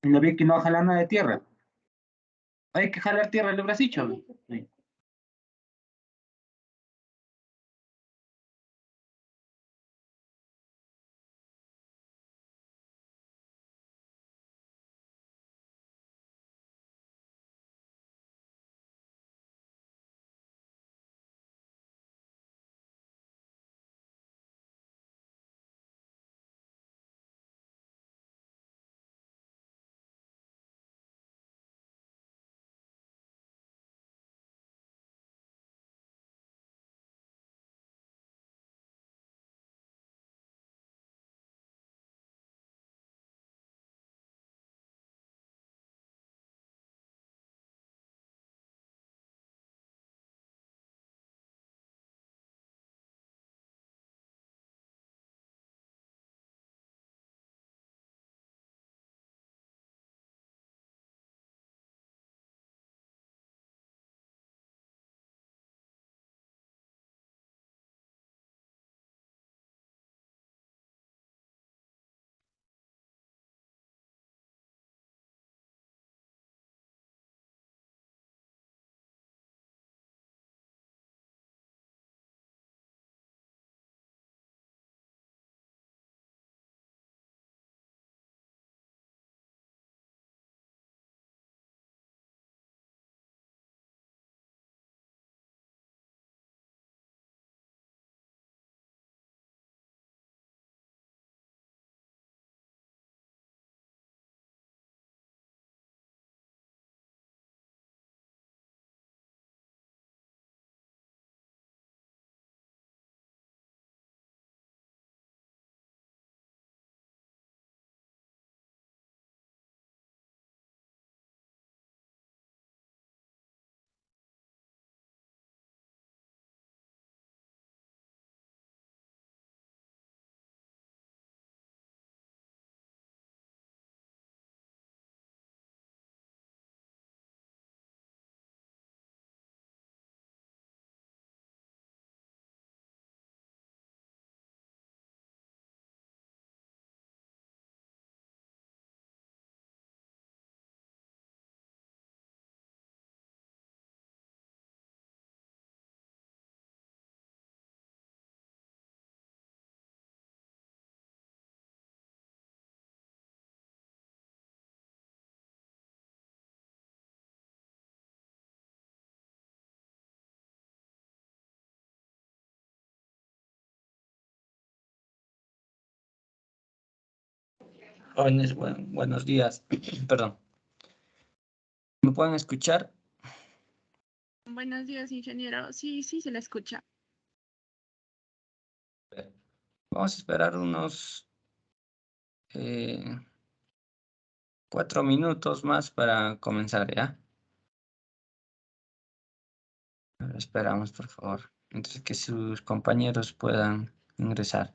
No vi que no jala nada de tierra. Hay que jalar tierra el bracito. Sí. Jóvenes, buenos días. Perdón. ¿Me pueden escuchar? Buenos días, ingeniero. Sí, sí, se le escucha. Vamos a esperar unos 4 minutos más para comenzar, ¿ya? Esperamos, por favor, mientras que sus compañeros puedan ingresar.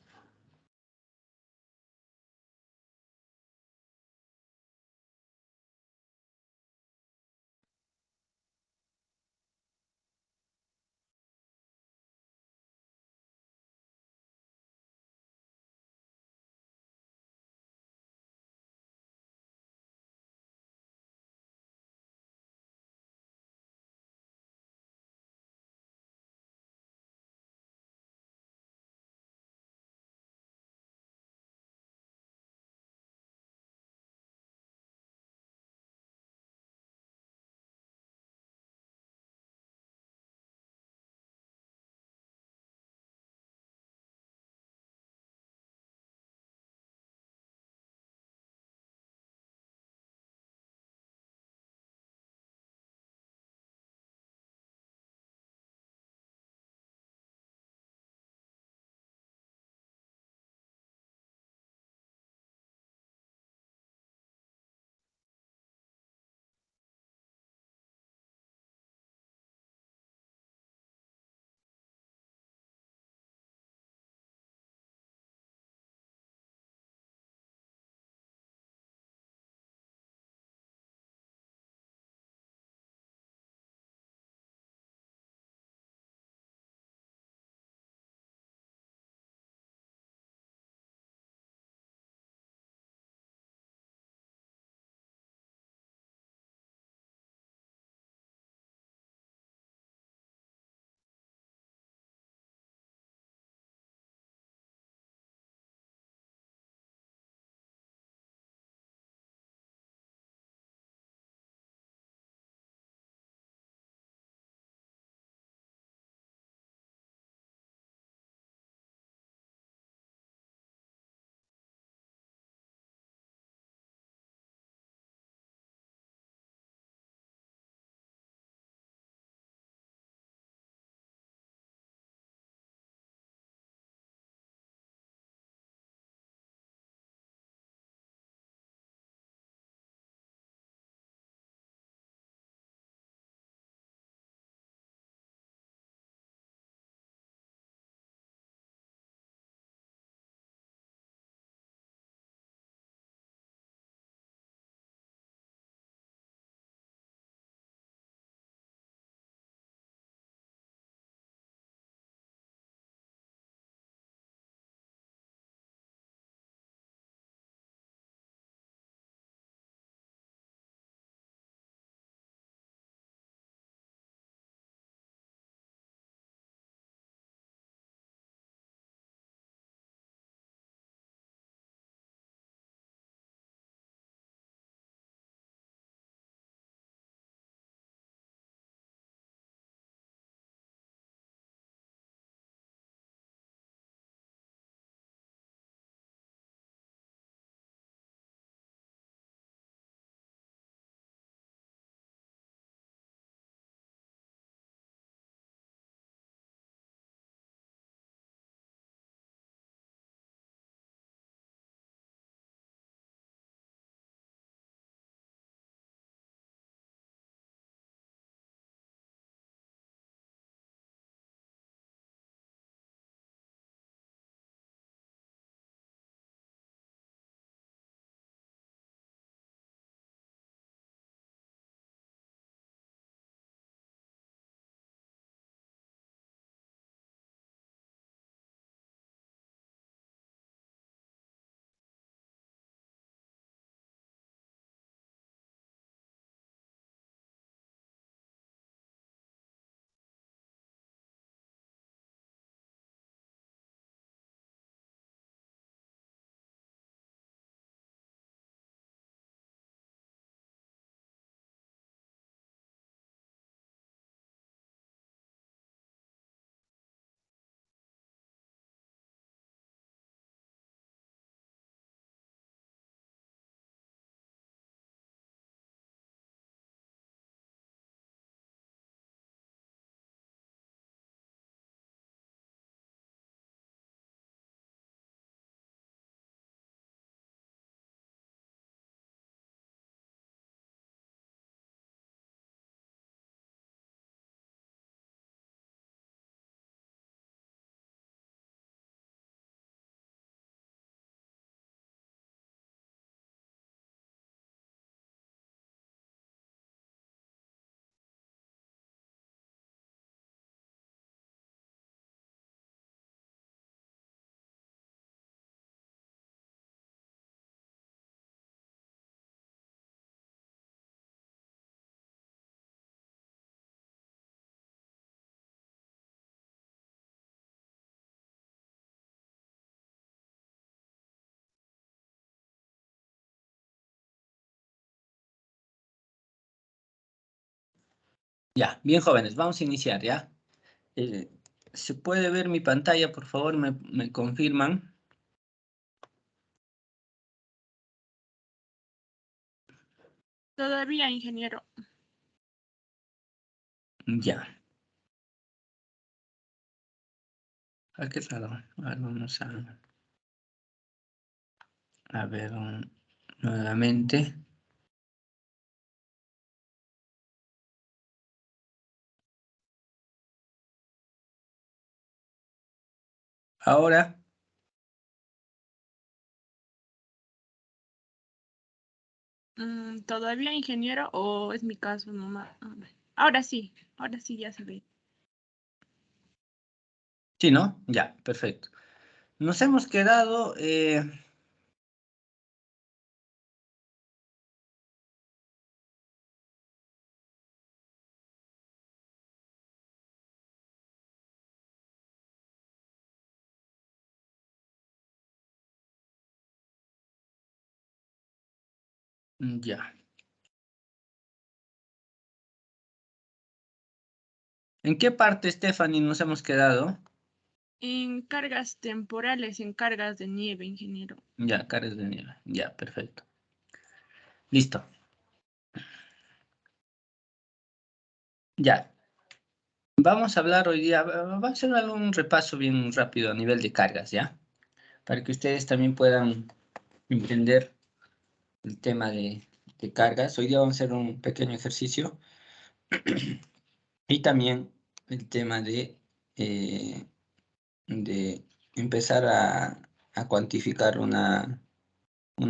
Ya, bien jóvenes, vamos a iniciar, ¿ya? ¿Se puede ver mi pantalla, por favor? ¿Me confirman? Todavía, ingeniero. Ya. Ah, qué raro. A ver, vamos a ver nuevamente. Ahora, ¿Todavía, ingeniero, o es mi caso nomás? Ahora sí ya se ve. sí, ¿no? Ya, perfecto. Nos hemos quedado... ya. ¿En qué parte, Stephanie, nos hemos quedado? En cargas temporales, en cargas de nieve, ingeniero. Ya, cargas de nieve. Ya, perfecto. Listo. Ya. Vamos a hablar hoy día, vamos a hacer un repaso bien rápido a nivel de cargas, ¿ya? Para que ustedes también puedan entender el tema de cargas. Hoy día vamos a hacer un pequeño ejercicio y también el tema de empezar a cuantificar una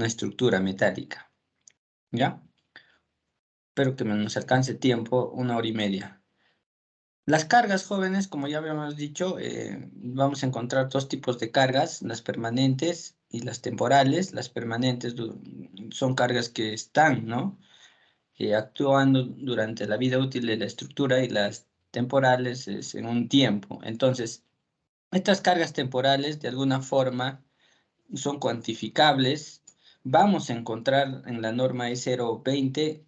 estructura metálica, ¿ya? Espero que nos alcance tiempo, 1 hora y media. Las cargas, jóvenes, como ya habíamos dicho, vamos a encontrar dos tipos de cargas, las permanentes y las temporales. Las permanentes son cargas que están, ¿no? Actuando durante la vida útil de la estructura, y las temporales es en un tiempo. Entonces, estas cargas temporales de alguna forma son cuantificables. Vamos a encontrar en la norma E020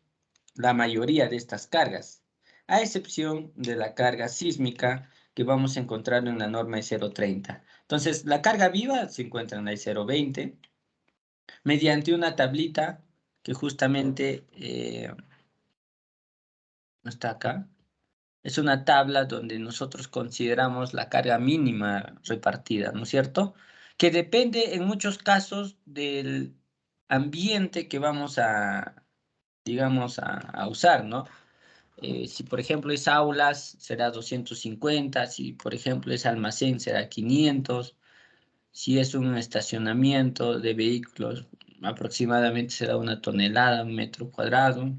la mayoría de estas cargas, a excepción de la carga sísmica que vamos a encontrar en la norma E030. Entonces, la carga viva se encuentra en la E020 mediante una tablita que justamente está acá. Es una tabla donde nosotros consideramos la carga mínima repartida, ¿no es cierto? Que depende en muchos casos del ambiente que vamos digamos, a usar, ¿no? Si por ejemplo es aulas, será 250, si por ejemplo es almacén, será 500, si es un estacionamiento de vehículos, aproximadamente será 1 tonelada, 1 metro cuadrado,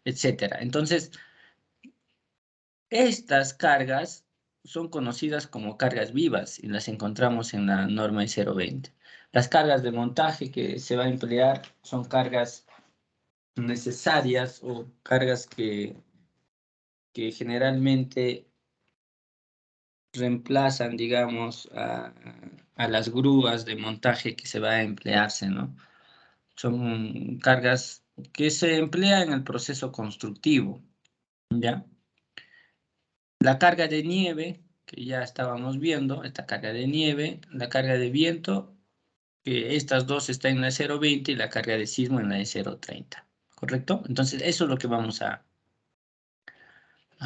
etcétera. Entonces, estas cargas son conocidas como cargas vivas y las encontramos en la norma I020. Las cargas de montaje que se va a emplear son cargas necesarias o cargas que generalmente reemplazan, digamos, a las grúas de montaje que se va a emplearse, ¿no? Son cargas que se emplean en el proceso constructivo, ¿ya? La carga de nieve, que ya estábamos viendo, esta carga de nieve, la carga de viento, que estas dos están en la 020 y la carga de sismo en la de 030, ¿correcto? Entonces, eso es lo que vamos a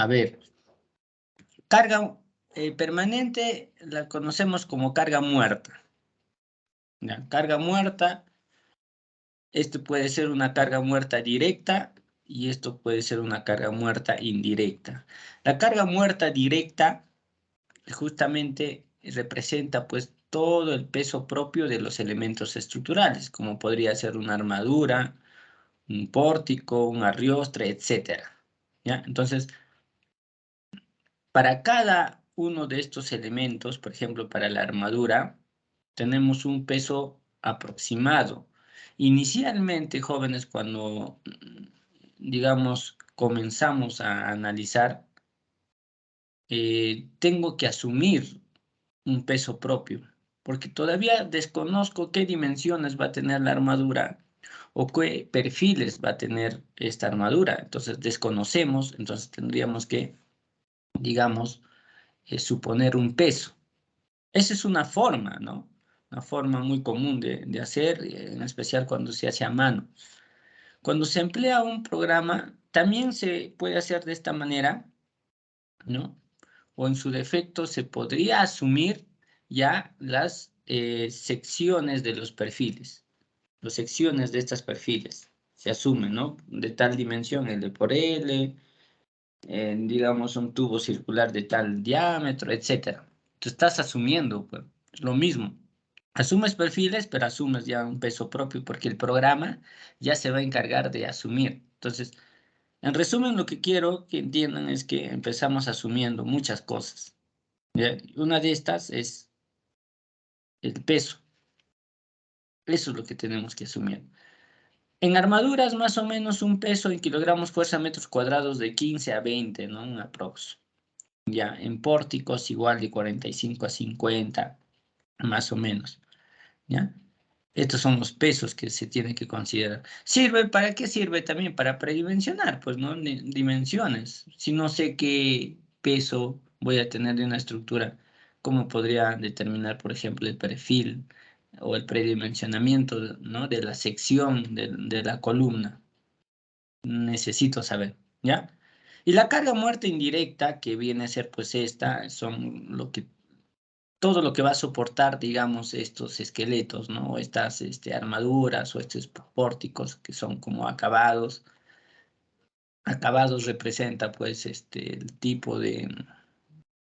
ver. Carga permanente la conocemos como carga muerta. ¿Ya? Carga muerta, esto puede ser una carga muerta directa y esto puede ser una carga muerta indirecta. La carga muerta directa justamente representa pues todo el peso propio de los elementos estructurales, como podría ser una armadura, un pórtico, un arriostre, etcétera. ¿Ya? Entonces, para cada uno de estos elementos, por ejemplo, para la armadura, tenemos un peso aproximado. Inicialmente, jóvenes, cuando, digamos, comenzamos a analizar, tengo que asumir un peso propio, porque todavía desconozco qué dimensiones va a tener la armadura o qué perfiles va a tener esta armadura. Entonces, desconocemos, entonces tendríamos que digamos, suponer un peso. Esa es una forma, ¿no? Una forma muy común de hacer, en especial cuando se hace a mano. Cuando se emplea un programa, también se puede hacer de esta manera, ¿no? O en su defecto se podría asumir ya las secciones de los perfiles. Las secciones de estos perfiles se asumen, ¿no? De tal dimensión, L por L, digamos un tubo circular de tal diámetro, etcétera. Tú estás asumiendo, pues, lo mismo. Asumes perfiles, pero asumes ya un peso propio porque el programa ya se va a encargar de asumir. Entonces, en resumen, lo que quiero que entiendan es que empezamos asumiendo muchas cosas, ¿ya? Una de estas es el peso. Eso es lo que tenemos que asumir. En armaduras, más o menos un peso en kilogramos fuerza metros cuadrados de 15 a 20, ¿no? Un aprox. Ya, en pórticos igual de 45 a 50, más o menos, ¿ya? Estos son los pesos que se tienen que considerar. ¿Sirve para qué sirve? También para predimensionar, pues, ¿no? Dimensiones. Si no sé qué peso voy a tener de una estructura, ¿cómo podría determinar, por ejemplo, el perfil o el predimensionamiento, ¿no? De la sección de la columna? Necesito saber, ¿ya? Y la carga muerta indirecta, que viene a ser pues esta, son todo lo que va a soportar, digamos, estos esqueletos, ¿no? Estas armaduras o estos pórticos que son como acabados. Acabados representa pues el tipo de,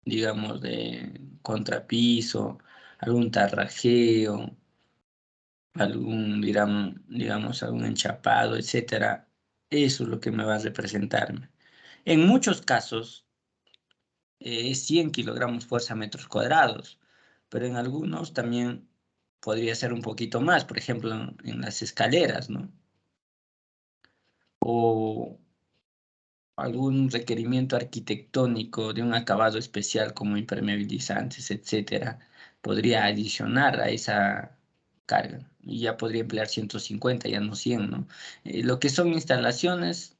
digamos, de contrapiso, algún tarrajeo, algún, digamos, algún enchapado, etcétera. Eso es lo que me va a representarme. En muchos casos es 100 kilogramos fuerza metros cuadrados, pero en algunos también podría ser un poquito más, por ejemplo, en las escaleras, ¿no? O algún requerimiento arquitectónico de un acabado especial como impermeabilizantes, etcétera, podría adicionar a esa carga y ya podría emplear 150, ya no 100, ¿no? Lo que son instalaciones,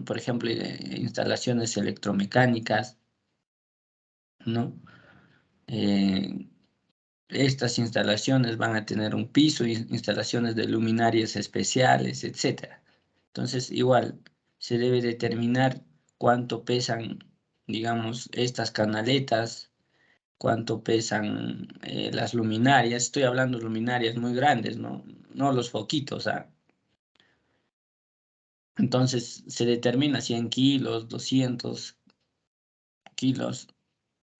por ejemplo, instalaciones electromecánicas, ¿no? Eh, Estas instalaciones van a tener un piso, instalaciones de luminarias especiales, etcétera. Entonces, igual, se debe determinar cuánto pesan, digamos, estas canaletas, cuánto pesan las luminarias. Estoy hablando de luminarias muy grandes, ¿no? No los foquitos, ¿ah? Entonces, se determina 100 kilos, 200 kilos.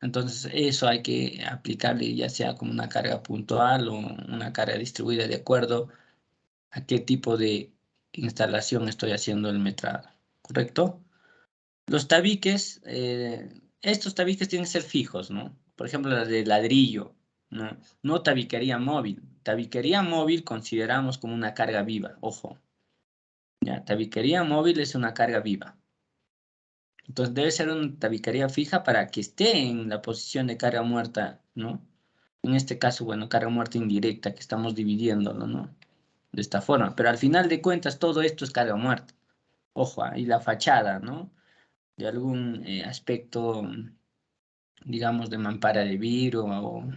Entonces, eso hay que aplicarle ya sea como una carga puntual o una carga distribuida de acuerdo a qué tipo de instalación estoy haciendo el metrado, ¿correcto? Los tabiques, estos tabiques tienen que ser fijos, ¿no? Por ejemplo, la de ladrillo, ¿no? No tabiquería móvil. Tabiquería móvil consideramos como una carga viva, ojo. Ya, tabiquería móvil es una carga viva. Entonces debe ser una tabiquería fija para que esté en la posición de carga muerta, ¿no? En este caso, bueno, carga muerta indirecta, que estamos dividiéndolo, ¿no? De esta forma. Pero al final de cuentas, todo esto es carga muerta. Ojo, y la fachada, ¿no? De algún aspecto, digamos, de mampara de vidrio o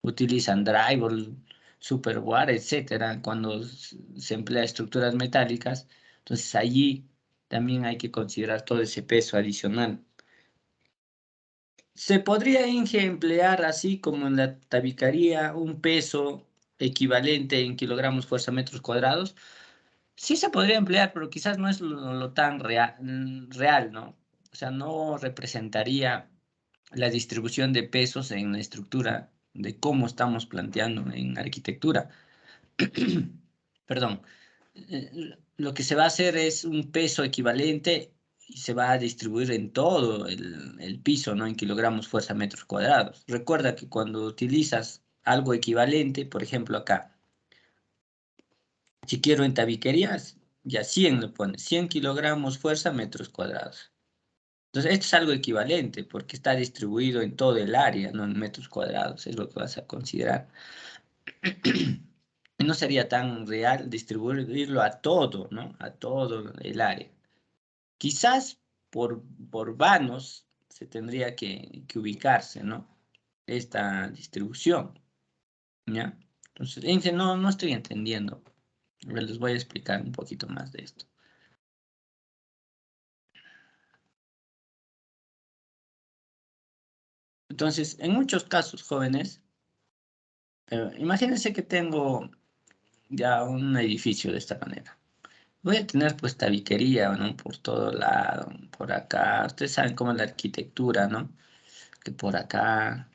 utilizan drywall, superboard, etcétera, cuando se emplea estructuras metálicas. Entonces allí también hay que considerar todo ese peso adicional. Se podría, Inge, emplear así como en la tabicaría un peso equivalente en kilogramos fuerza metros cuadrados. Sí se podría emplear, pero quizás no es lo tan real, ¿no? O sea, no representaría la distribución de pesos en la estructura de cómo estamos planteando en arquitectura. Perdón. Lo que se va a hacer es un peso equivalente y se va a distribuir en todo el piso, ¿no? En kilogramos fuerza metros cuadrados. Recuerda que cuando utilizas algo equivalente, por ejemplo acá, si quiero en tabiquerías, ya 100 le pones, 100 kilogramos fuerza metros cuadrados. Entonces, esto es algo equivalente porque está distribuido en todo el área, no en metros cuadrados, es lo que vas a considerar. No sería tan real distribuirlo a todo, ¿no? A todo el área. Quizás por vanos se tendría que ubicarse, ¿no? Esta distribución, ¿ya? Entonces, dice, no estoy entendiendo. A ver, les voy a explicar un poquito más de esto. Entonces, en muchos casos, jóvenes, imagínense que tengo ya un edificio de esta manera. Voy a tener pues tabiquería, ¿no? Por todo lado, por acá. Ustedes saben cómo es la arquitectura, ¿no? Que por acá.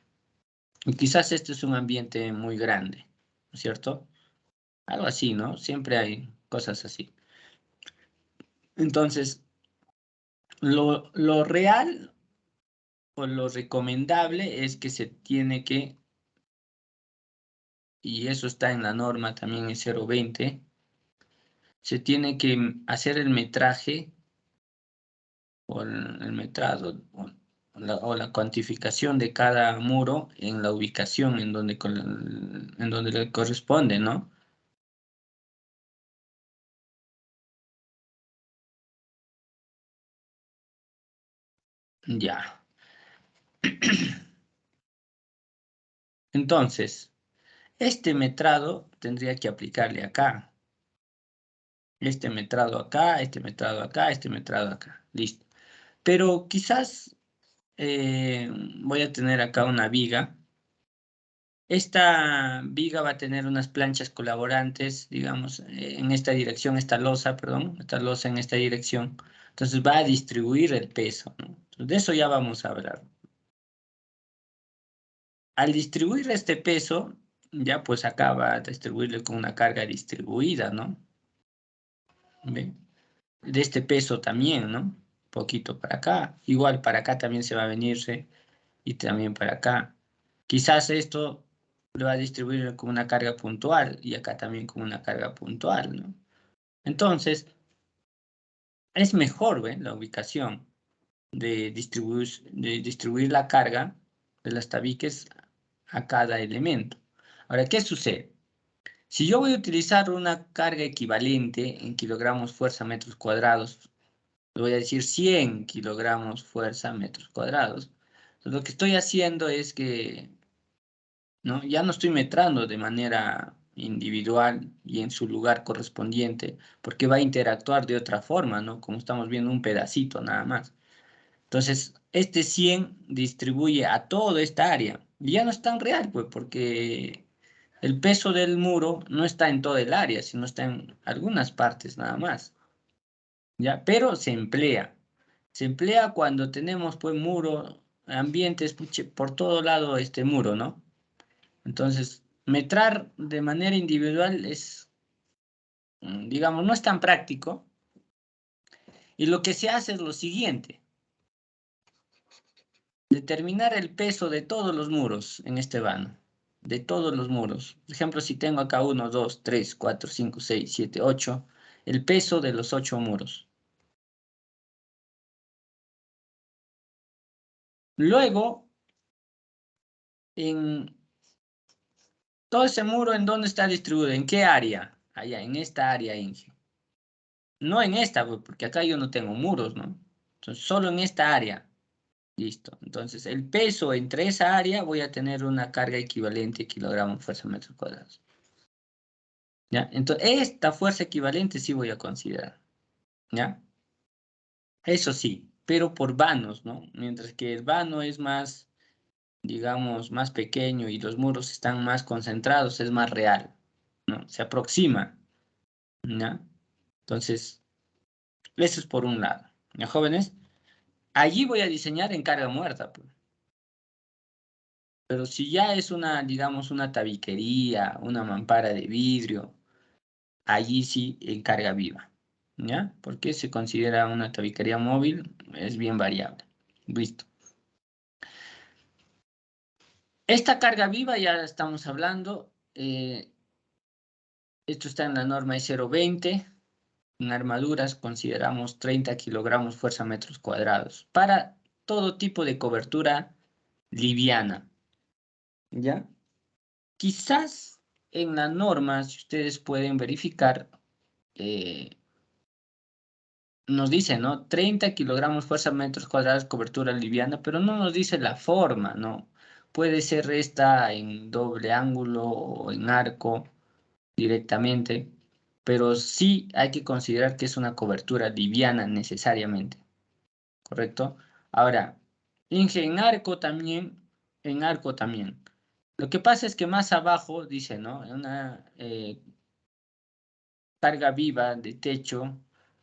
Y quizás este es un ambiente muy grande, ¿no es cierto? Algo así, ¿no? Siempre hay cosas así. Entonces, lo real o lo recomendable es que se tiene que, y eso está en la norma también en 020, se tiene que hacer el metraje o el metrado o la cuantificación de cada muro en la ubicación en donde le corresponde, ¿no? Ya. Entonces, este metrado tendría que aplicarle acá. Este metrado acá, este metrado acá, este metrado acá. Listo. Pero quizás voy a tener acá una viga. Esta viga va a tener unas planchas colaborantes, digamos, en esta dirección, esta losa, perdón, esta losa en esta dirección. Entonces va a distribuir el peso, ¿no? Entonces, de eso ya vamos a hablar. Al distribuir este peso, ya pues acá va a distribuirle con una carga distribuida, ¿no? ¿Ve? De este peso también, ¿no? Poquito para acá. Igual para acá también se va a venirse y también para acá. Quizás esto lo va a distribuir con una carga puntual y acá también con una carga puntual, ¿no? Entonces, es mejor, ¿ve? La ubicación de distribuir la carga de las tabiques a cada elemento. Ahora, ¿qué sucede? Si yo voy a utilizar una carga equivalente en kilogramos fuerza metros cuadrados, le voy a decir 100 kilogramos fuerza metros cuadrados. Entonces, lo que estoy haciendo es que, ¿no? Ya no estoy metrando de manera individual y en su lugar correspondiente, porque va a interactuar de otra forma, ¿no? Como estamos viendo un pedacito nada más. Entonces, este 100 distribuye a toda esta área. Y ya no es tan real, pues, porque el peso del muro no está en toda el área, sino está en algunas partes nada más. ¿Ya? Pero se emplea. Se emplea cuando tenemos, pues, muro, ambientes, puche, por todo lado este muro, ¿no? Entonces, metrar de manera individual es, digamos, no es tan práctico. Y lo que se hace es lo siguiente. Determinar el peso de todos los muros en este vano. De todos los muros. Por ejemplo, si tengo acá 1, 2, 3, 4, 5, 6, 7, 8. El peso de los 8 muros. Luego, en todo ese muro, ¿en dónde está distribuido? ¿En qué área? Allá, en esta área, Inge. No en esta, pues, porque acá yo no tengo muros, ¿no? Entonces, solo en esta área. Listo. Entonces, el peso entre esa área voy a tener una carga equivalente a kilogramos fuerza metros cuadrados. ¿Ya? Entonces, esta fuerza equivalente sí voy a considerar. ¿Ya? Eso sí, pero por vanos, ¿no? Mientras que el vano es más, digamos, más pequeño y los muros están más concentrados, es más real, ¿no? Se aproxima, ¿ya? Entonces, eso es por un lado. ¿Ya, jóvenes? Allí voy a diseñar en carga muerta, pues. Pero si ya es una, digamos, una tabiquería, una mampara de vidrio, allí sí en carga viva, ¿ya? Porque se considera una tabiquería móvil, es bien variable. Listo. Esta carga viva ya estamos hablando, esto está en la norma E020, en armaduras consideramos 30 kilogramos fuerza metros cuadrados para todo tipo de cobertura liviana, ¿ya? Quizás en la norma, si ustedes pueden verificar, eh, nos dice, ¿no? 30 kilogramos fuerza metros cuadrados, cobertura liviana, pero no nos dice la forma, ¿no? Puede ser esta en doble ángulo o en arco directamente, pero sí hay que considerar que es una cobertura liviana necesariamente, ¿correcto? Ahora, Inge, en arco también. Lo que pasa es que más abajo dice, ¿no? Una carga viva de techo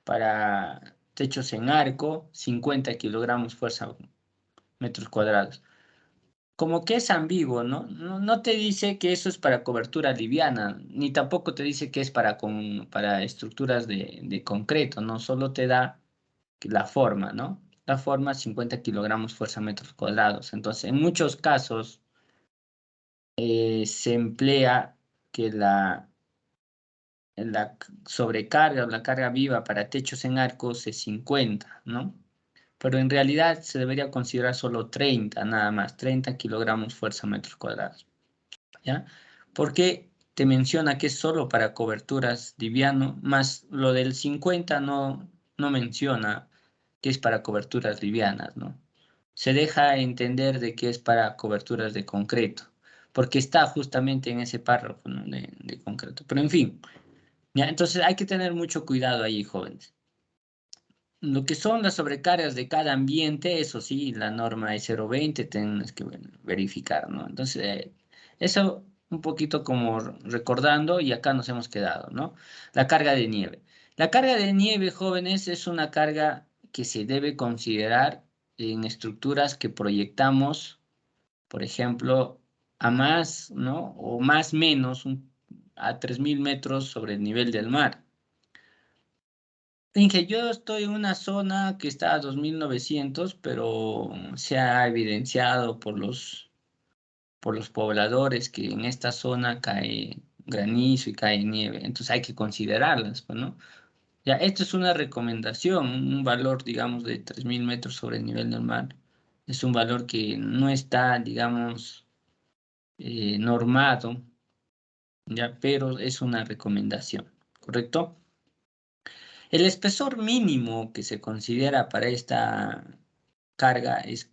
para techos en arco, 50 kilogramos fuerza metros cuadrados. Como que es ambiguo, ¿no? No te dice que eso es para cobertura liviana, ni tampoco te dice que es para estructuras de concreto, ¿no? Solo te da la forma, ¿no? La forma 50 kilogramos fuerza metros cuadrados. Entonces, en muchos casos se emplea que la sobrecarga o la carga viva para techos en arcos es 50, ¿no? Pero en realidad se debería considerar solo 30, nada más, 30 kilogramos fuerza metros cuadrados, ¿ya? Porque te menciona que es solo para coberturas liviano, más lo del 50 no menciona que es para coberturas livianas, ¿no? Se deja entender de que es para coberturas de concreto, porque está justamente en ese párrafo, ¿no? de concreto. Pero en fin. Ya, entonces hay que tener mucho cuidado ahí, jóvenes. Lo que son las sobrecargas de cada ambiente, eso sí, la norma es 0,20, tienes que verificar, ¿no? Entonces, eso un poquito como recordando y acá nos hemos quedado, ¿no? La carga de nieve. La carga de nieve, jóvenes, es una carga que se debe considerar en estructuras que proyectamos, por ejemplo, a más, ¿no? O más menos a 3.000 metros sobre el nivel del mar. Inge, yo estoy en una zona que está a 2.900, pero se ha evidenciado por los pobladores que en esta zona cae granizo y cae nieve, entonces hay que considerarlas, pues, ¿no? Ya, esto es una recomendación, un valor, digamos, de 3.000 metros sobre el nivel del mar. Es un valor que no está, digamos, normado, ya, pero es una recomendación, ¿correcto? El espesor mínimo que se considera para esta carga es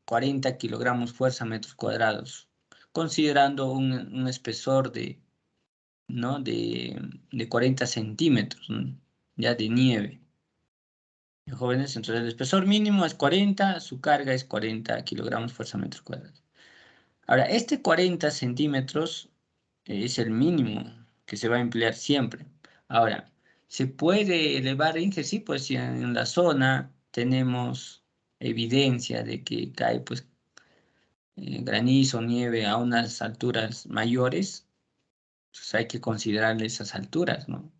40 kilogramos fuerza metros cuadrados, considerando un espesor ¿no? de 40 centímetros, ¿no? Ya de nieve. Jóvenes, entonces el espesor mínimo es 40, su carga es 40 kilogramos fuerza metros cuadrados. Ahora, este 40 centímetros es el mínimo que se va a emplear siempre. Ahora, ¿se puede elevar Inge? Sí, pues si en la zona tenemos evidencia de que cae pues granizo, nieve a unas alturas mayores, pues hay que considerar esas alturas, ¿no?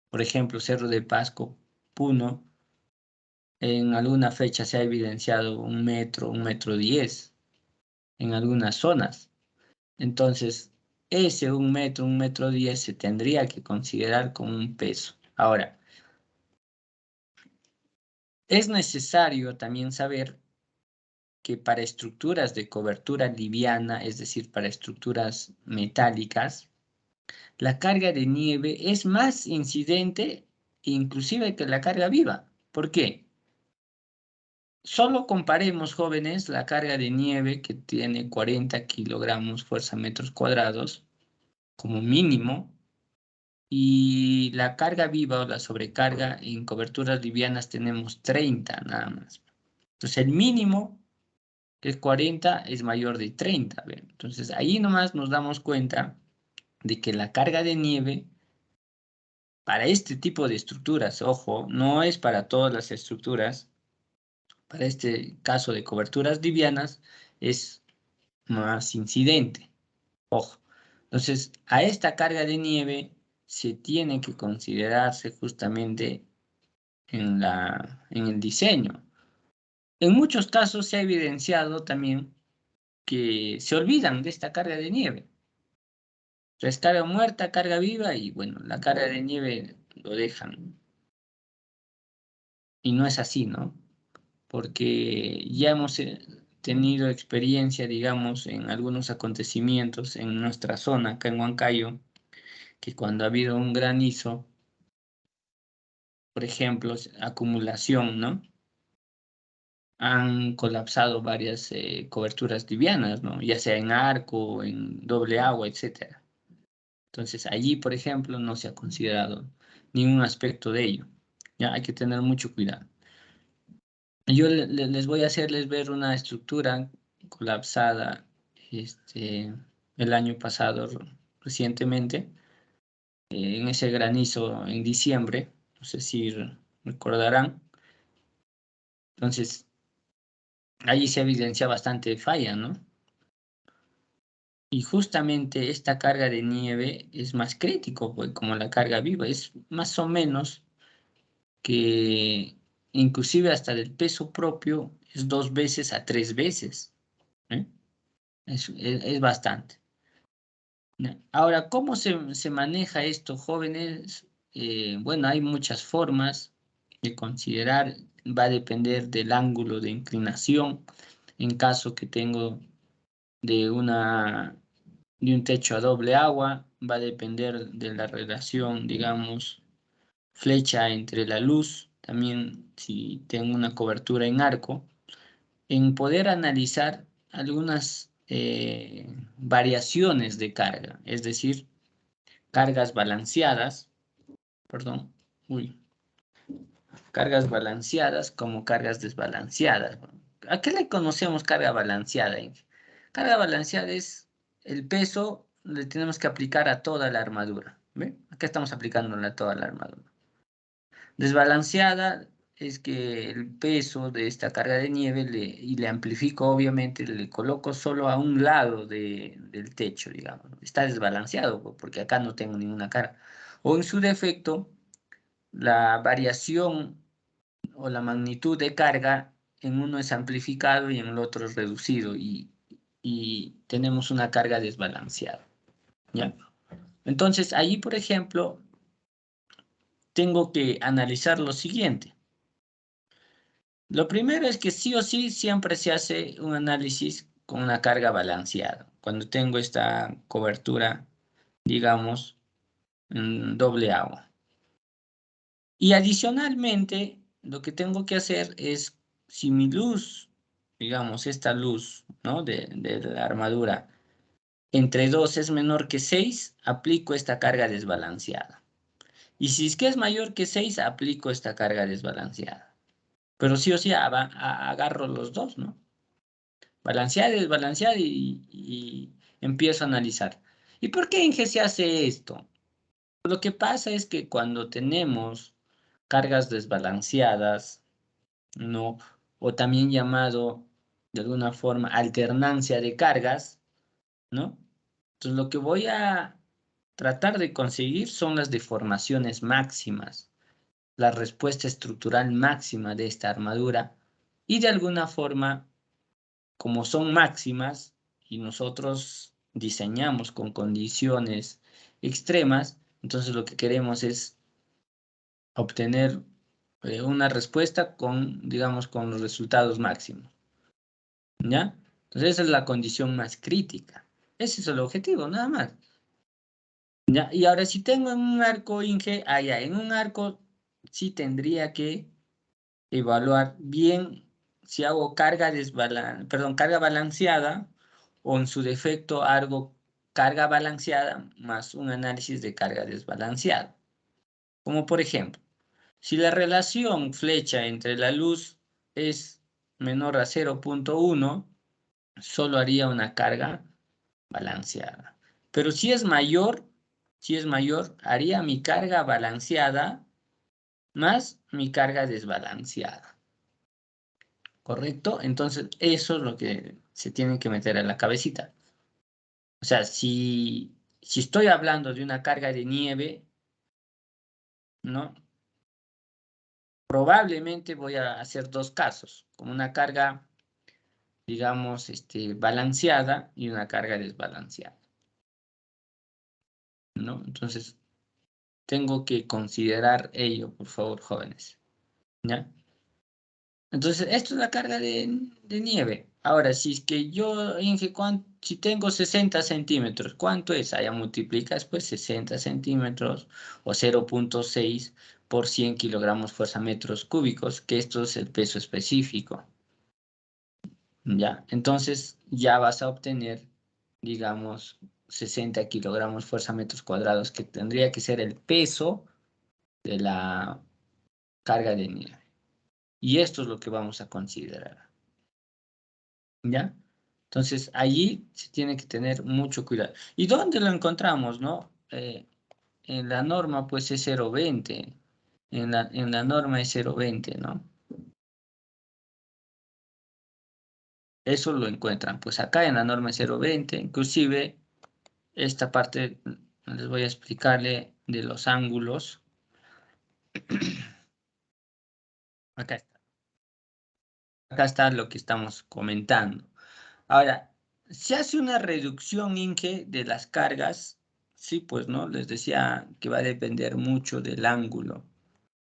Por ejemplo, Cerro de Pasco, Puno, en alguna fecha se ha evidenciado 1 metro, 1,10 metros en algunas zonas. Entonces, ese 1 metro, 1,10 metros se tendría que considerar como un peso. Ahora, es necesario también saber que para estructuras de cobertura liviana, es decir, para estructuras metálicas, la carga de nieve es más incidente inclusive que la carga viva. ¿Por qué? Solo comparemos, jóvenes, la carga de nieve que tiene 40 kilogramos fuerza metros cuadrados como mínimo y la carga viva o la sobrecarga en coberturas livianas tenemos 30 nada más. Entonces el mínimo, que es 40, es mayor de 30. ¿Ven? Entonces ahí nomás nos damos cuenta de que la carga de nieve para este tipo de estructuras, ojo, no es para todas las estructuras, para este caso de coberturas livianas es más incidente. Ojo. Entonces, a esta carga de nieve se tiene que considerarse justamente en el diseño. En muchos casos se ha evidenciado también que se olvidan de esta carga de nieve. Entonces, carga muerta, carga viva y bueno, la carga de nieve lo dejan. Y no es así, ¿no? Porque ya hemos tenido experiencia, digamos, en algunos acontecimientos en nuestra zona, acá en Huancayo, que cuando ha habido un granizo, por ejemplo, acumulación, ¿no? Han colapsado varias coberturas livianas, ¿no? Ya sea en arco, en doble agua, etc. Entonces, allí, por ejemplo, no se ha considerado ningún aspecto de ello. Ya hay que tener mucho cuidado. Yo les voy a hacerles ver una estructura colapsada el año pasado, recientemente, en ese granizo en diciembre, no sé si recordarán. Entonces, allí se evidencia bastante falla, ¿no? Y justamente esta carga de nieve es más crítico, pues, como la carga viva, es más o menos que inclusive hasta del peso propio es 2 veces a 3 veces, ¿eh? Es bastante. Ahora, ¿cómo se maneja esto, jóvenes? Bueno, hay muchas formas de considerar, va a depender del ángulo de inclinación. En caso que tengo de de un techo a doble agua, va a depender de la relación, digamos, flecha entre la luz, también si tengo una cobertura en arco, en poder analizar algunas variaciones de carga, es decir, cargas balanceadas, perdón, cargas balanceadas como cargas desbalanceadas. ¿A qué le conocemos carga balanceada? Carga balanceada es el peso le tenemos que aplicar a toda la armadura. ¿Ve? Acá estamos aplicándole a toda la armadura. Desbalanceada es que el peso de esta carga de nieve y le amplifico, obviamente, le coloco solo a un lado del techo, digamos. Está desbalanceado porque acá no tengo ninguna carga. O en su defecto, la variación o la magnitud de carga en uno es amplificado y en el otro es reducido y tenemos una carga desbalanceada, ¿ya? Entonces, allí, por ejemplo, tengo que analizar lo siguiente. Lo primero es que sí o sí siempre se hace un análisis con una carga balanceada. Cuando tengo esta cobertura, digamos, en doble agua. Y adicionalmente, lo que tengo que hacer es, si mi luz, digamos, esta luz, ¿no? de la armadura, entre 2 es menor que 6, aplico esta carga desbalanceada. Y si es que es mayor que 6, aplico esta carga desbalanceada. Pero sí o sí agarro los dos, ¿no? Balancear, desbalancear y empiezo a analizar. ¿Y por qué Inge se hace esto? Lo que pasa es que cuando tenemos cargas desbalanceadas, ¿no? O también llamado de alguna forma alternancia de cargas, ¿no? Entonces lo que voy a tratar de conseguir son las deformaciones máximas, la respuesta estructural máxima de esta armadura y de alguna forma, como son máximas y nosotros diseñamos con condiciones extremas, entonces lo que queremos es obtener una respuesta con, digamos, con los resultados máximos, ¿ya? Entonces esa es la condición más crítica. Ese es el objetivo, nada más. ¿Ya? Y ahora si tengo en un arco Inge, allá en un arco sí tendría que evaluar bien si hago carga balanceada o en su defecto hago carga balanceada más un análisis de carga desbalanceada. Como por ejemplo, si la relación flecha entre la luz es menor a 0.1, solo haría una carga balanceada. Pero si es mayor, haría mi carga balanceada más mi carga desbalanceada. ¿Correcto? Entonces, eso es lo que se tiene que meter en la cabecita. O sea, si estoy hablando de una carga de nieve, ¿no? Probablemente voy a hacer dos casos, como una carga, digamos, balanceada y una carga desbalanceada, ¿no? Entonces, tengo que considerar ello, por favor, jóvenes, ¿ya? Entonces, esto es la carga de nieve. Ahora, si es que yo, Inge, si tengo 60 centímetros, ¿cuánto es? Allá multiplicas, pues, 60 centímetros o 0.6 por 100 kilogramos fuerza metros cúbicos, que esto es el peso específico. ¿Ya? Entonces ya vas a obtener, digamos, 60 kilogramos fuerza metros cuadrados, que tendría que ser el peso de la carga de nieve. Y esto es lo que vamos a considerar. ¿Ya? Entonces, allí se tiene que tener mucho cuidado. ¿Y dónde lo encontramos, no? En la norma, pues, es 0,20. En la norma es 0,20, ¿no? Eso lo encuentran, pues, acá en la norma es 0,20. Inclusive, esta parte les voy a explicarle de los ángulos. Acá está. Acá está lo que estamos comentando. Ahora, se hace una reducción, Inge, de las cargas. Sí, pues, ¿no? Les decía que va a depender mucho del ángulo.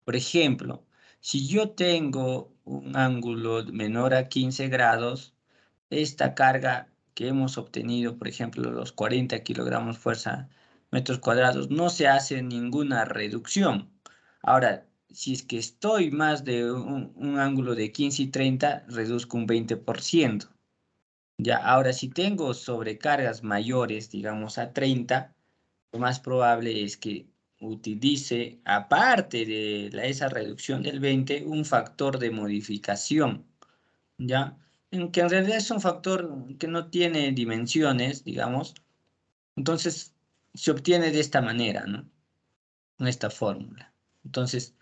Por ejemplo, si yo tengo un ángulo menor a 15 grados, esta carga que hemos obtenido, por ejemplo, los 40 kilogramos fuerza metros cuadrados, no se hace ninguna reducción. Ahora, si es que estoy más de un ángulo de 15 y 30, reduzco un 20%. Ya, ahora si tengo sobrecargas mayores, digamos a 30, lo más probable es que utilice, aparte de esa reducción del 20, un factor de modificación, ¿ya? En que en realidad es un factor que no tiene dimensiones, digamos. Entonces, se obtiene de esta manera, ¿no? Con esta fórmula. Entonces,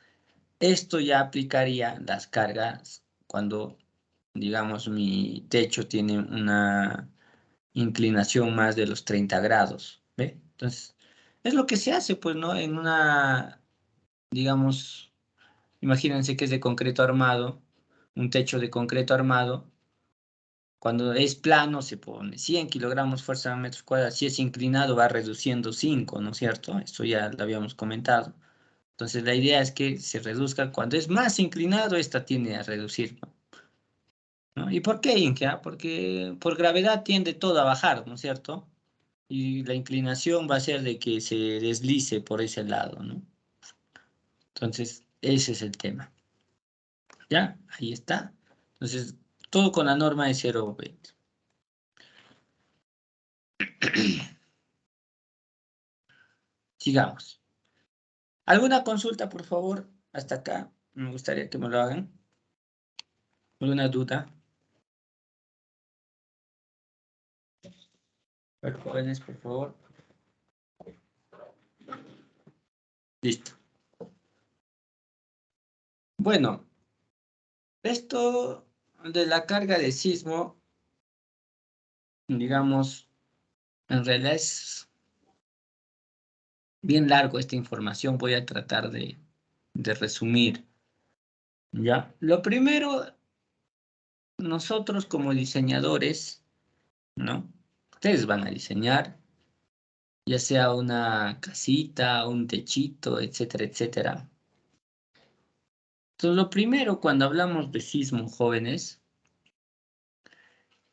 esto ya aplicaría las cargas cuando, digamos, mi techo tiene una inclinación más de los 30 grados, ¿ve? Entonces, es lo que se hace, pues, ¿no? En una, digamos, imagínense que es de concreto armado, un techo de concreto armado. Cuando es plano se pone 100 kilogramos fuerza a metros cuadrados. Si es inclinado va reduciendo 5, ¿no es cierto? Esto ya lo habíamos comentado. Entonces la idea es que se reduzca. Cuando es más inclinado, esta tiende a reducir, ¿no? ¿Y por qué, Inge? Porque por gravedad tiende todo a bajar, ¿no es cierto? Y la inclinación va a ser de que se deslice por ese lado, ¿no? Entonces, ese es el tema. ¿Ya? Ahí está. Entonces, todo con la norma de 0,20. Sigamos. ¿Alguna consulta, por favor? Hasta acá. Me gustaría que me lo hagan. ¿Alguna duda? A ver, jóvenes, por favor. Listo. Bueno, esto de la carga de sismo, digamos, en realidad es bien largo esta información. Voy a tratar de resumir. ¿Ya? Lo primero, nosotros como diseñadores, ¿no? Ustedes van a diseñar, ya sea una casita, un techito, etcétera, etcétera. Entonces, lo primero cuando hablamos de sismo, jóvenes,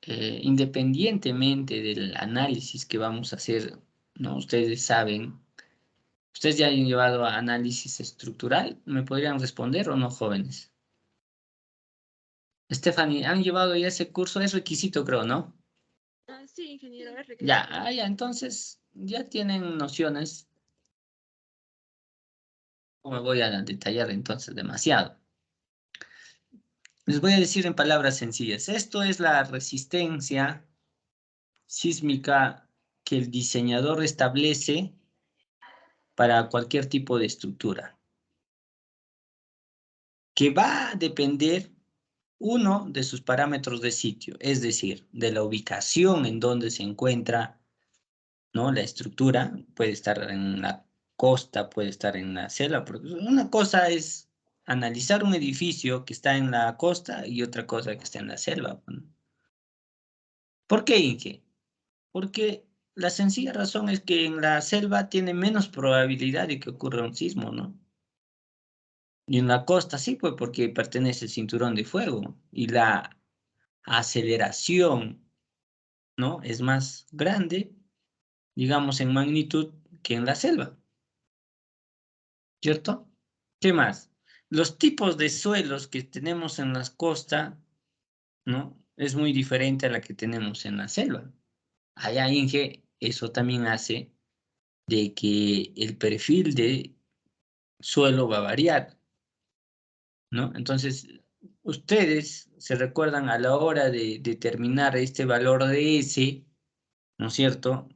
independientemente del análisis que vamos a hacer, ¿no? Ustedes saben, ustedes ya han llevado a análisis estructural, ¿me podrían responder o no, jóvenes? Stephanie, ¿han llevado ya ese curso? Es requisito, creo, ¿no? Sí, ingeniero, es requisito. Ya, entonces ya tienen nociones. No me voy a detallar entonces demasiado. Les voy a decir en palabras sencillas. Esto es la resistencia sísmica que el diseñador establece para cualquier tipo de estructura, que va a depender, uno, de sus parámetros de sitio, es decir, de la ubicación en donde se encuentra, ¿no? La estructura. Puede estar en la costa, puede estar en la selva, porque una cosa es analizar un edificio que está en la costa y otra cosa que está en la selva, ¿no? ¿Por qué, Inge? Porque la sencilla razón es que en la selva tiene menos probabilidad de que ocurra un sismo, ¿no? Y en la costa sí, pues porque pertenece al cinturón de fuego y la aceleración, ¿no? Es más grande, digamos, en magnitud que en la selva, ¿cierto? ¿Qué más? Los tipos de suelos que tenemos en las costas, ¿no? Es muy diferente a la que tenemos en la selva. Allá, Inge, eso también hace de que el perfil de suelo va a variar, ¿no? Entonces, ustedes se recuerdan a la hora de determinar este valor de S, ¿no es cierto?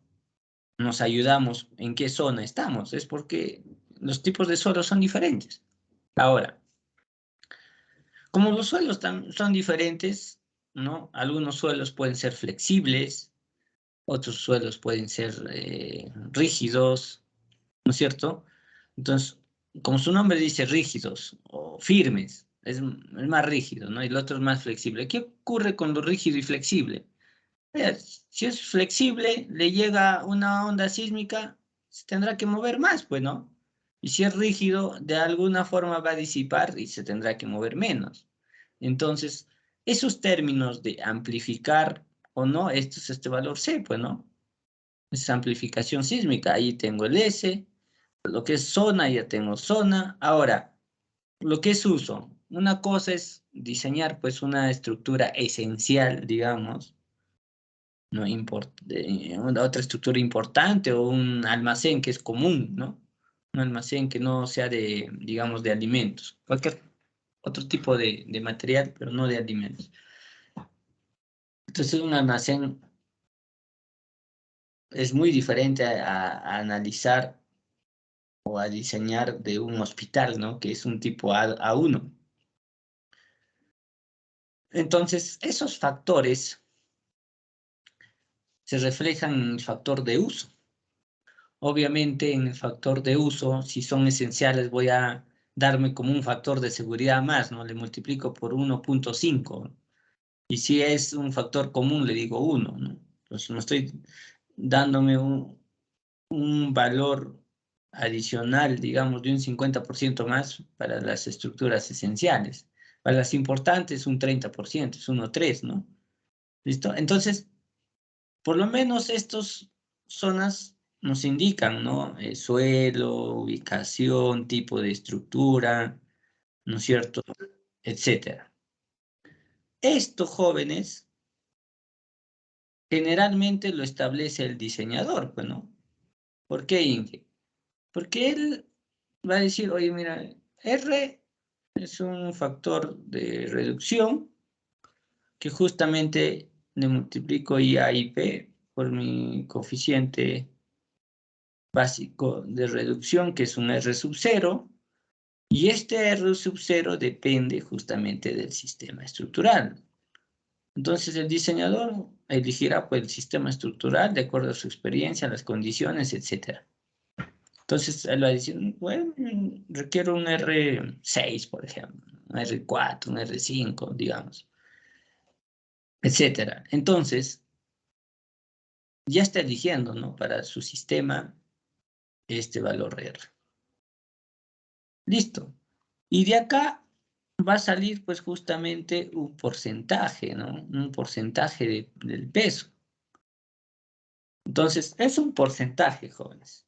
Nos ayudamos en qué zona estamos, es porque los tipos de suelos son diferentes. Ahora, como los suelos son diferentes, ¿no? Algunos suelos pueden ser flexibles, otros suelos pueden ser rígidos, ¿no es cierto? Entonces, como su nombre dice rígidos o firmes, es más rígido, ¿no? Y el otro es más flexible. ¿Qué ocurre con lo rígido y flexible? Si es flexible, le llega una onda sísmica, se tendrá que mover más, pues, ¿no? Y si es rígido, de alguna forma va a disipar y se tendrá que mover menos. Entonces, esos términos de amplificar o no, esto es este valor C, pues, ¿no? Es amplificación sísmica. Ahí tengo el S. Lo que es zona, ya tengo zona. Ahora, lo que es uso. Una cosa es diseñar, pues, una estructura esencial, digamos, no otra estructura importante o un almacén que es común, ¿no? Un almacén que no sea de, digamos, de alimentos. Cualquier otro tipo de material, pero no de alimentos. Entonces, un almacén es muy diferente a analizar o a diseñar de un hospital, ¿no? Que es un tipo A1. Entonces, esos factores se reflejan en el factor de uso. Obviamente, en el factor de uso, si son esenciales, voy a darme como un factor de seguridad más, ¿no? Le multiplico por 1.5. Y si es un factor común, le digo 1, ¿no? Entonces, no estoy dándome un valor adicional, digamos, de un 50% más para las estructuras esenciales. Para las importantes, un 30%, es 1,3, ¿no? ¿Listo? Entonces, por lo menos estas zonas nos indican, ¿no? Suelo, ubicación, tipo de estructura, ¿no es cierto? Etcétera. Estos jóvenes generalmente lo establece el diseñador, pues, ¿no? ¿Por qué, Inge? Porque él va a decir, oye, mira, R es un factor de reducción que justamente le multiplico I a I P por mi coeficiente básico de reducción, que es un R sub 0, y este R sub 0 depende justamente del sistema estructural. Entonces el diseñador elegirá pues, el sistema estructural de acuerdo a su experiencia, las condiciones, etc. Entonces él va a decir, bueno, requiero un R6, por ejemplo, un R4, un R5, digamos, etc. Entonces, ya está eligiendo, ¿no? Para su sistema este valor R. Listo. Y de acá va a salir pues justamente un porcentaje, ¿no? Un porcentaje del peso. Entonces, es un porcentaje, jóvenes.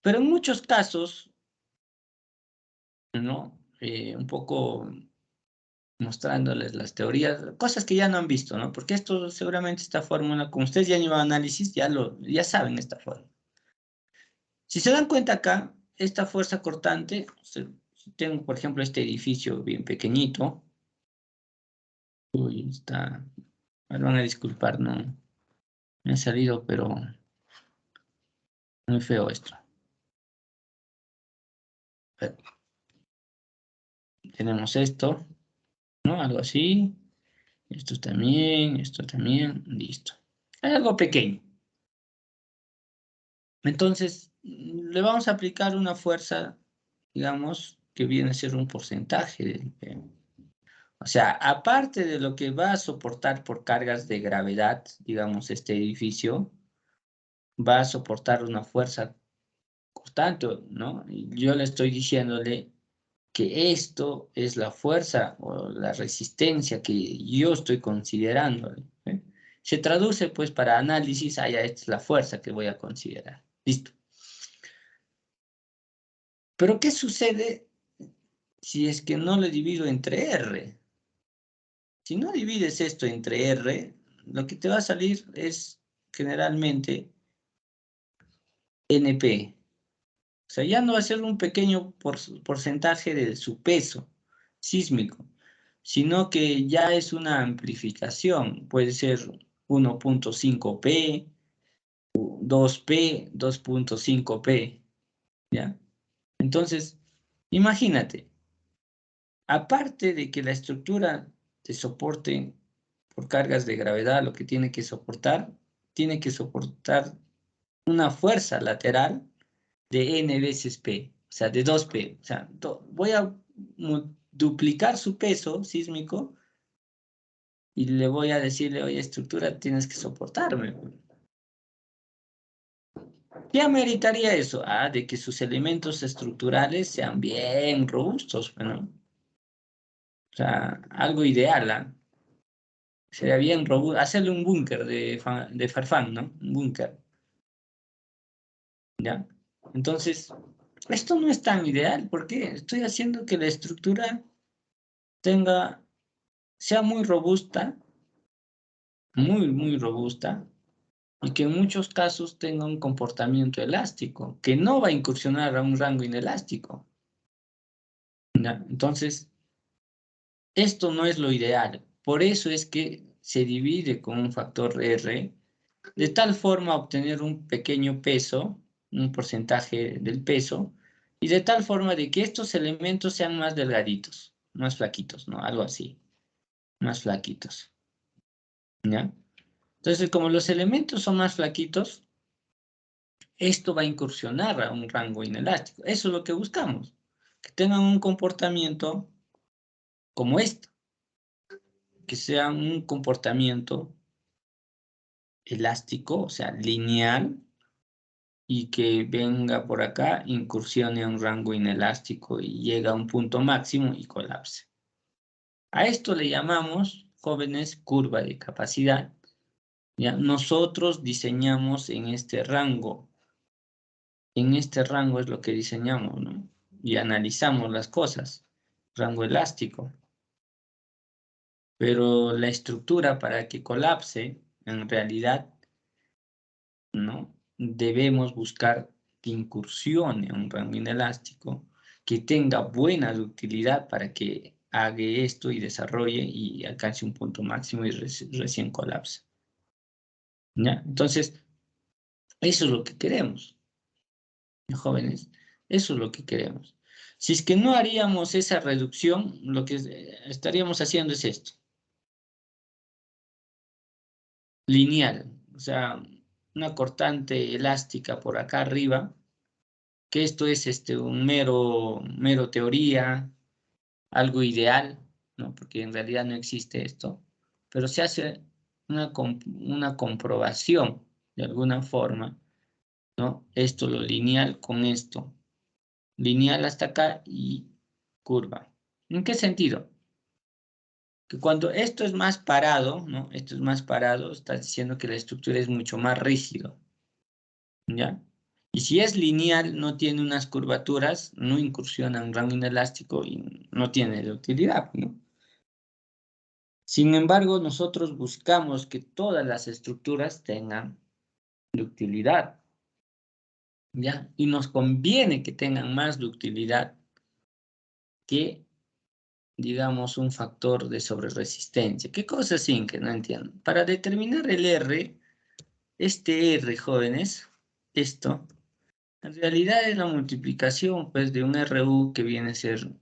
Pero en muchos casos, ¿no? Un poco mostrándoles las teorías, cosas que ya no han visto, ¿no? Porque esto seguramente esta fórmula, como ustedes ya han llevado análisis, ya saben esta fórmula. Si se dan cuenta acá, esta fuerza cortante, si tengo, por ejemplo, este edificio bien pequeñito, uy, está, me van a disculpar, no me ha salido, pero muy feo esto. Tenemos esto, ¿no? Algo así, esto también, listo. Hay algo pequeño. Entonces, le vamos a aplicar una fuerza, digamos, que viene a ser un porcentaje del O sea, aparte de lo que va a soportar por cargas de gravedad, digamos, este edificio, va a soportar una fuerza constante, ¿no? Y yo le estoy diciéndole que esto es la fuerza o la resistencia que yo estoy considerando. ¿Eh? Se traduce, pues, para análisis, esta es la fuerza que voy a considerar. Listo. Pero, ¿qué sucede si es que no lo divido entre R. Si no divides esto entre R, lo que te va a salir es generalmente NP. O sea, ya no va a ser un pequeño porcentaje de su peso sísmico, sino que ya es una amplificación. Puede ser 1.5P, 2P, 2.5P, ¿ya? Entonces, imagínate, aparte de que la estructura te soporte por cargas de gravedad, lo que tiene que soportar una fuerza lateral de n veces P, o sea, de 2P. O sea, voy a duplicar su peso sísmico y le voy a decirle, oye, estructura, tienes que soportarme. ¿Qué ameritaría eso? Ah, de que sus elementos estructurales sean bien robustos, ¿no? O sea, algo ideal, ¿ah? Sería bien robusto. Hacerle un búnker de Farfán, ¿no? Un búnker. ¿Ya? Entonces, esto no es tan ideal. ¿Por qué? Estoy haciendo que la estructura sea muy robusta, muy robusta, y que en muchos casos tenga un comportamiento elástico, que no va a incursionar a un rango inelástico. ¿Ya? Entonces, esto no es lo ideal. Por eso es que se divide con un factor R, de tal forma a obtener un pequeño peso, un porcentaje del peso, y de tal forma de que estos elementos sean más delgaditos, más flaquitos, ¿no? Algo así, más flaquitos. ¿Ya? Entonces, como los elementos son más flaquitos, esto va a incursionar a un rango inelástico. Eso es lo que buscamos, que tengan un comportamiento como esto, que sea un comportamiento elástico, o sea, lineal, y que venga por acá, incursione a un rango inelástico y llega a un punto máximo y colapse. A esto le llamamos, jóvenes, curva de capacidad. ¿Ya? Nosotros diseñamos en este rango. En este rango es lo que diseñamos, ¿no? Y analizamos las cosas. Rango elástico. Pero la estructura para que colapse, en realidad, ¿no? Debemos buscar que incursione a un rango inelástico, que tenga buena ductilidad para que haga esto y desarrolle y alcance un punto máximo y recién colapse. ¿Ya? Entonces, eso es lo que queremos, jóvenes. Eso es lo que queremos. Si es que no haríamos esa reducción, lo que estaríamos haciendo es esto. Lineal, o sea, una cortante elástica por acá arriba, que esto es un mero teoría, algo ideal, ¿no? Porque en realidad no existe esto, pero se hace una comprobación de alguna forma, ¿no? Esto, lo lineal con esto, lineal hasta acá y curva. ¿En qué sentido? Que cuando esto es más parado, ¿no? Esto es más parado, está diciendo que la estructura es mucho más rígido, ¿ya? Y si es lineal, no tiene unas curvaturas, no incursiona en un rango inelástico y no tiene de utilidad, ¿no? Sin embargo, nosotros buscamos que todas las estructuras tengan ductilidad, ¿ya? Y nos conviene que tengan más ductilidad que, digamos, un factor de sobreresistencia. ¿Qué cosa sin que no entiendo? Para determinar el R, este R, jóvenes, esto, en realidad es la multiplicación, pues, de un RU que viene a ser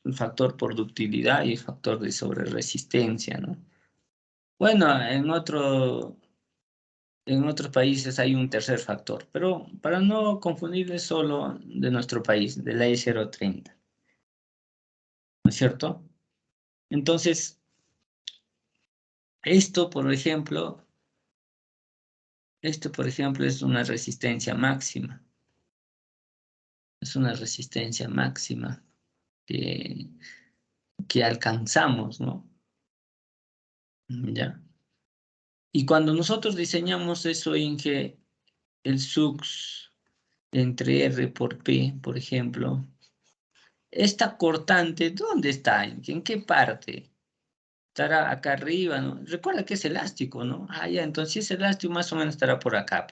el factor por ductilidad y el factor de sobreresistencia, ¿no? Bueno, en otros países hay un tercer factor, pero para no confundirles solo de nuestro país, de la E030, ¿no es cierto? Entonces, esto, por ejemplo, es una resistencia máxima. Es una resistencia máxima que alcanzamos, ¿no? ¿Ya? Y cuando nosotros diseñamos eso en que el sux entre R por P, por ejemplo, esta cortante, ¿dónde está? ¿En qué parte? Estará acá arriba, ¿no? Recuerda que es elástico, ¿no? Ah, ya, entonces si es elástico, más o menos estará por acá.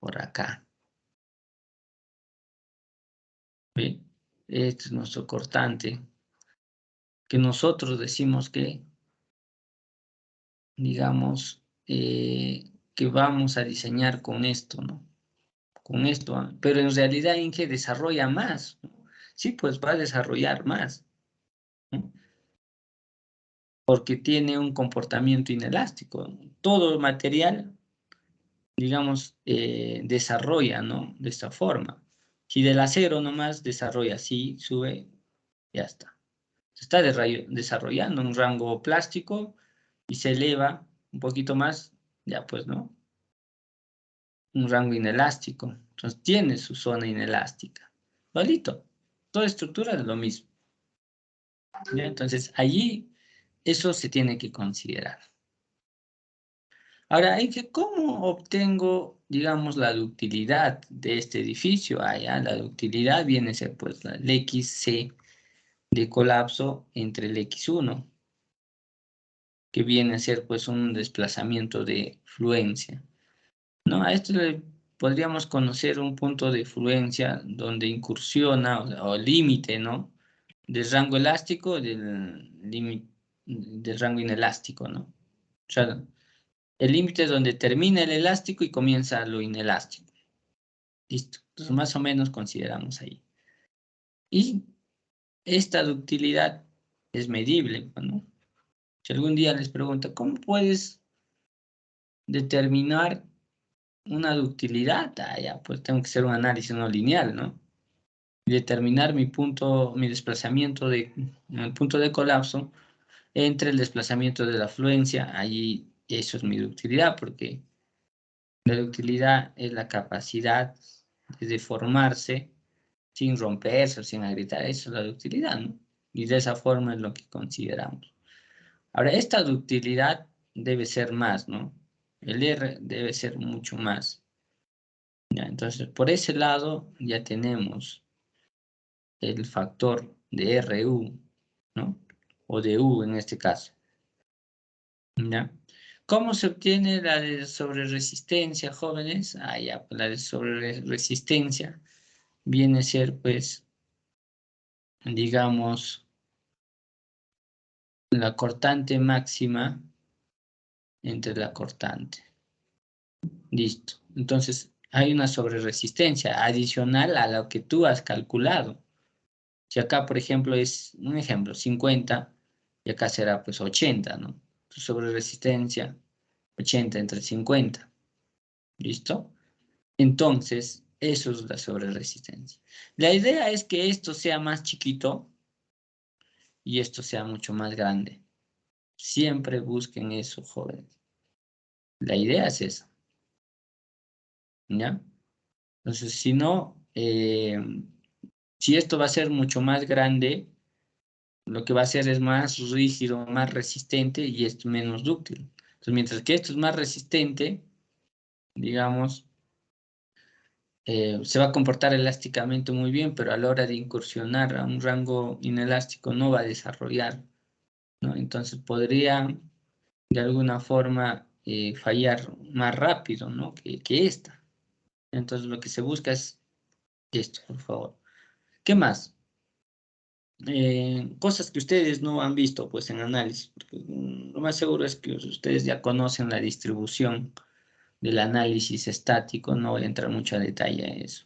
Por acá. ¿Ve? Este es nuestro cortante. Que nosotros decimos que, digamos, que vamos a diseñar con esto, ¿no? Con esto, ¿ah? Pero en realidad Inge desarrolla más, ¿no? Sí, pues va a desarrollar más, ¿no? Porque tiene un comportamiento inelástico. Todo material, digamos, desarrolla, ¿no? De esta forma. Si del acero nomás desarrolla así, sube, ya está. Se está desarrollando un rango plástico y se eleva un poquito más, ya pues, ¿no? Un rango inelástico. Entonces tiene su zona inelástica. Igualito. Toda estructura es lo mismo. ¿Ya? Entonces allí eso se tiene que considerar. Ahora, ¿cómo obtengo, digamos, la ductilidad de este edificio? Ya, la ductilidad viene a ser pues el XC de colapso entre el X1, que viene a ser pues un desplazamiento de fluencia, ¿no? A esto le podríamos conocer un punto de fluencia donde incursiona o el límite, ¿no? Del rango elástico del límite del rango inelástico, ¿no? O sea, el límite es donde termina el elástico y comienza lo inelástico. Listo. Entonces, más o menos consideramos ahí. Y esta ductilidad es medible, ¿no? Si algún día les pregunto, ¿cómo puedes determinar una ductilidad? Ya, pues tengo que hacer un análisis no lineal, ¿no? Y determinar mi punto, mi desplazamiento el punto de colapso entre el desplazamiento de la fluencia. Allí eso es mi ductilidad, porque la ductilidad es la capacidad de deformarse sin romperse o sin agrietar. Eso es la ductilidad, ¿no? Y de esa forma es lo que consideramos. Ahora, esta ductilidad debe ser más, ¿no? El R debe ser mucho más. ¿Ya? Entonces, por ese lado ya tenemos el factor de RU, ¿no? O de U en este caso. ¿Ya? ¿Cómo se obtiene la de sobreresistencia, jóvenes? Ya, pues la de sobreresistencia viene a ser, pues, digamos, la cortante máxima entre la cortante. Listo. Entonces, hay una sobreresistencia adicional a lo que tú has calculado. Si acá, por ejemplo, es un ejemplo, 50, y acá será pues 80, ¿no? Tu sobreresistencia, 80 entre 50. ¿Listo? Entonces, eso es la sobreresistencia. La idea es que esto sea más chiquito y esto sea mucho más grande. Siempre busquen eso, jóvenes. La idea es esa. ¿Ya? Entonces, si no, si esto va a ser mucho más grande, lo que va a hacer es más rígido, más resistente y esto menos dúctil. Entonces, mientras que esto es más resistente, digamos, se va a comportar elásticamente muy bien, pero a la hora de incursionar a un rango inelástico no va a desarrollar, ¿no? Entonces podría de alguna forma fallar más rápido, ¿no? que esta. Entonces lo que se busca es esto, por favor. ¿Qué más? Cosas que ustedes no han visto pues en análisis, porque lo más seguro es que ustedes ya conocen la distribución del análisis estático, no voy a entrar mucho a detalle a eso.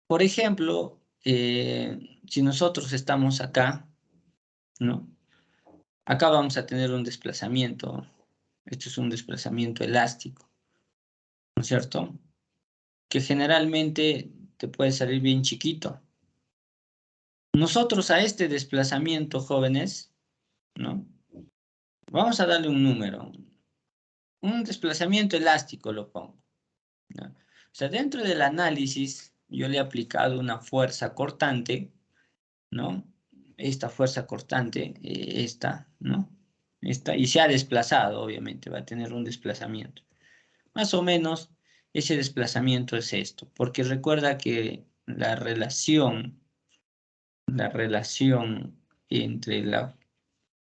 Por ejemplo, si nosotros estamos acá, ¿no? Acá vamos a tener un desplazamiento, esto es un desplazamiento elástico, ¿no es cierto? Que generalmente te puede salir bien chiquito. Nosotros a este desplazamiento, jóvenes, ¿no? Vamos a darle un número, un desplazamiento elástico lo pongo, ¿no? O sea, dentro del análisis yo le he aplicado una fuerza cortante, ¿no? Esta fuerza cortante, esta, ¿no? Esta, y se ha desplazado, obviamente, va a tener un desplazamiento. Más o menos ese desplazamiento es esto, porque recuerda que la relación entre la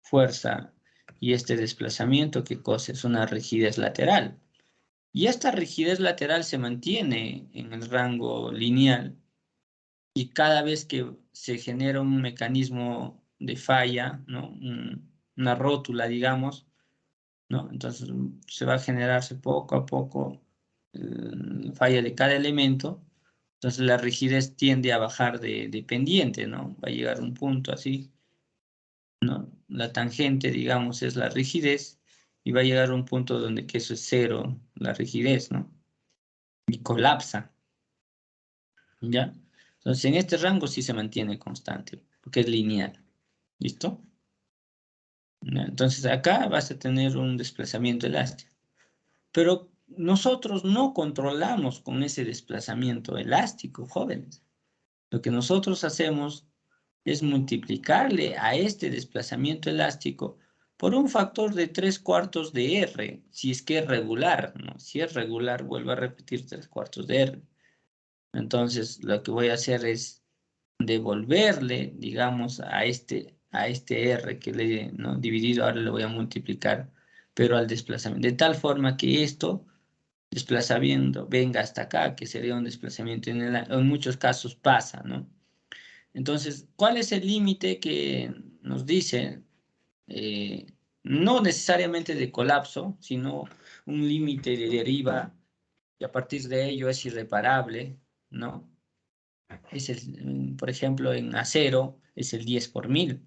fuerza y este desplazamiento, ¿qué cosa? Es una rigidez lateral. Y esta rigidez lateral se mantiene en el rango lineal y cada vez que se genera un mecanismo de falla, ¿no? Una rótula, digamos, ¿no? Entonces se va a generarse poco a poco falla de cada elemento. Entonces la rigidez tiende a bajar de pendiente, ¿no? Va a llegar a un punto así, ¿no? La tangente, digamos, es la rigidez y va a llegar a un punto donde que eso es cero, la rigidez, ¿no? Y colapsa, ¿ya? Entonces en este rango sí se mantiene constante, porque es lineal, ¿listo? ¿Ya? Entonces acá vas a tener un desplazamiento elástico. Pero nosotros no controlamos con ese desplazamiento elástico, jóvenes. Lo que nosotros hacemos es multiplicarle a este desplazamiento elástico por un factor de 3/4 de R, si es que es regular, ¿no? Si es regular, vuelvo a repetir 3/4 de R. Entonces, lo que voy a hacer es devolverle, digamos, a este R que le, ¿no? Dividido, ahora le voy a multiplicar, pero al desplazamiento, de tal forma que esto desplazamiento venga hasta acá, que sería un desplazamiento en muchos casos pasa, ¿no? Entonces, ¿cuál es el límite que nos dice? eh, no necesariamente de colapso, sino un límite de deriva, y a partir de ello es irreparable, ¿no? Por ejemplo, en acero es el 10 por mil,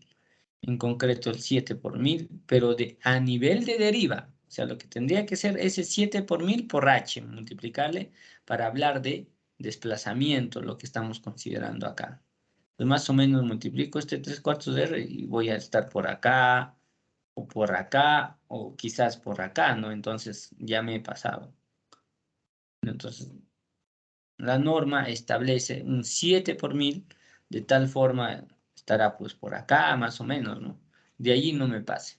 en concreto el 7 por mil, pero a nivel de deriva, o sea, lo que tendría que ser ese 7 por mil por h, multiplicarle para hablar de desplazamiento, lo que estamos considerando acá. Pues más o menos multiplico este 3/4 de r y voy a estar por acá, o quizás por acá, ¿no? Entonces ya me he pasado. Entonces, la norma establece un 7 por mil, de tal forma estará pues por acá, más o menos, ¿no? De allí no me pase.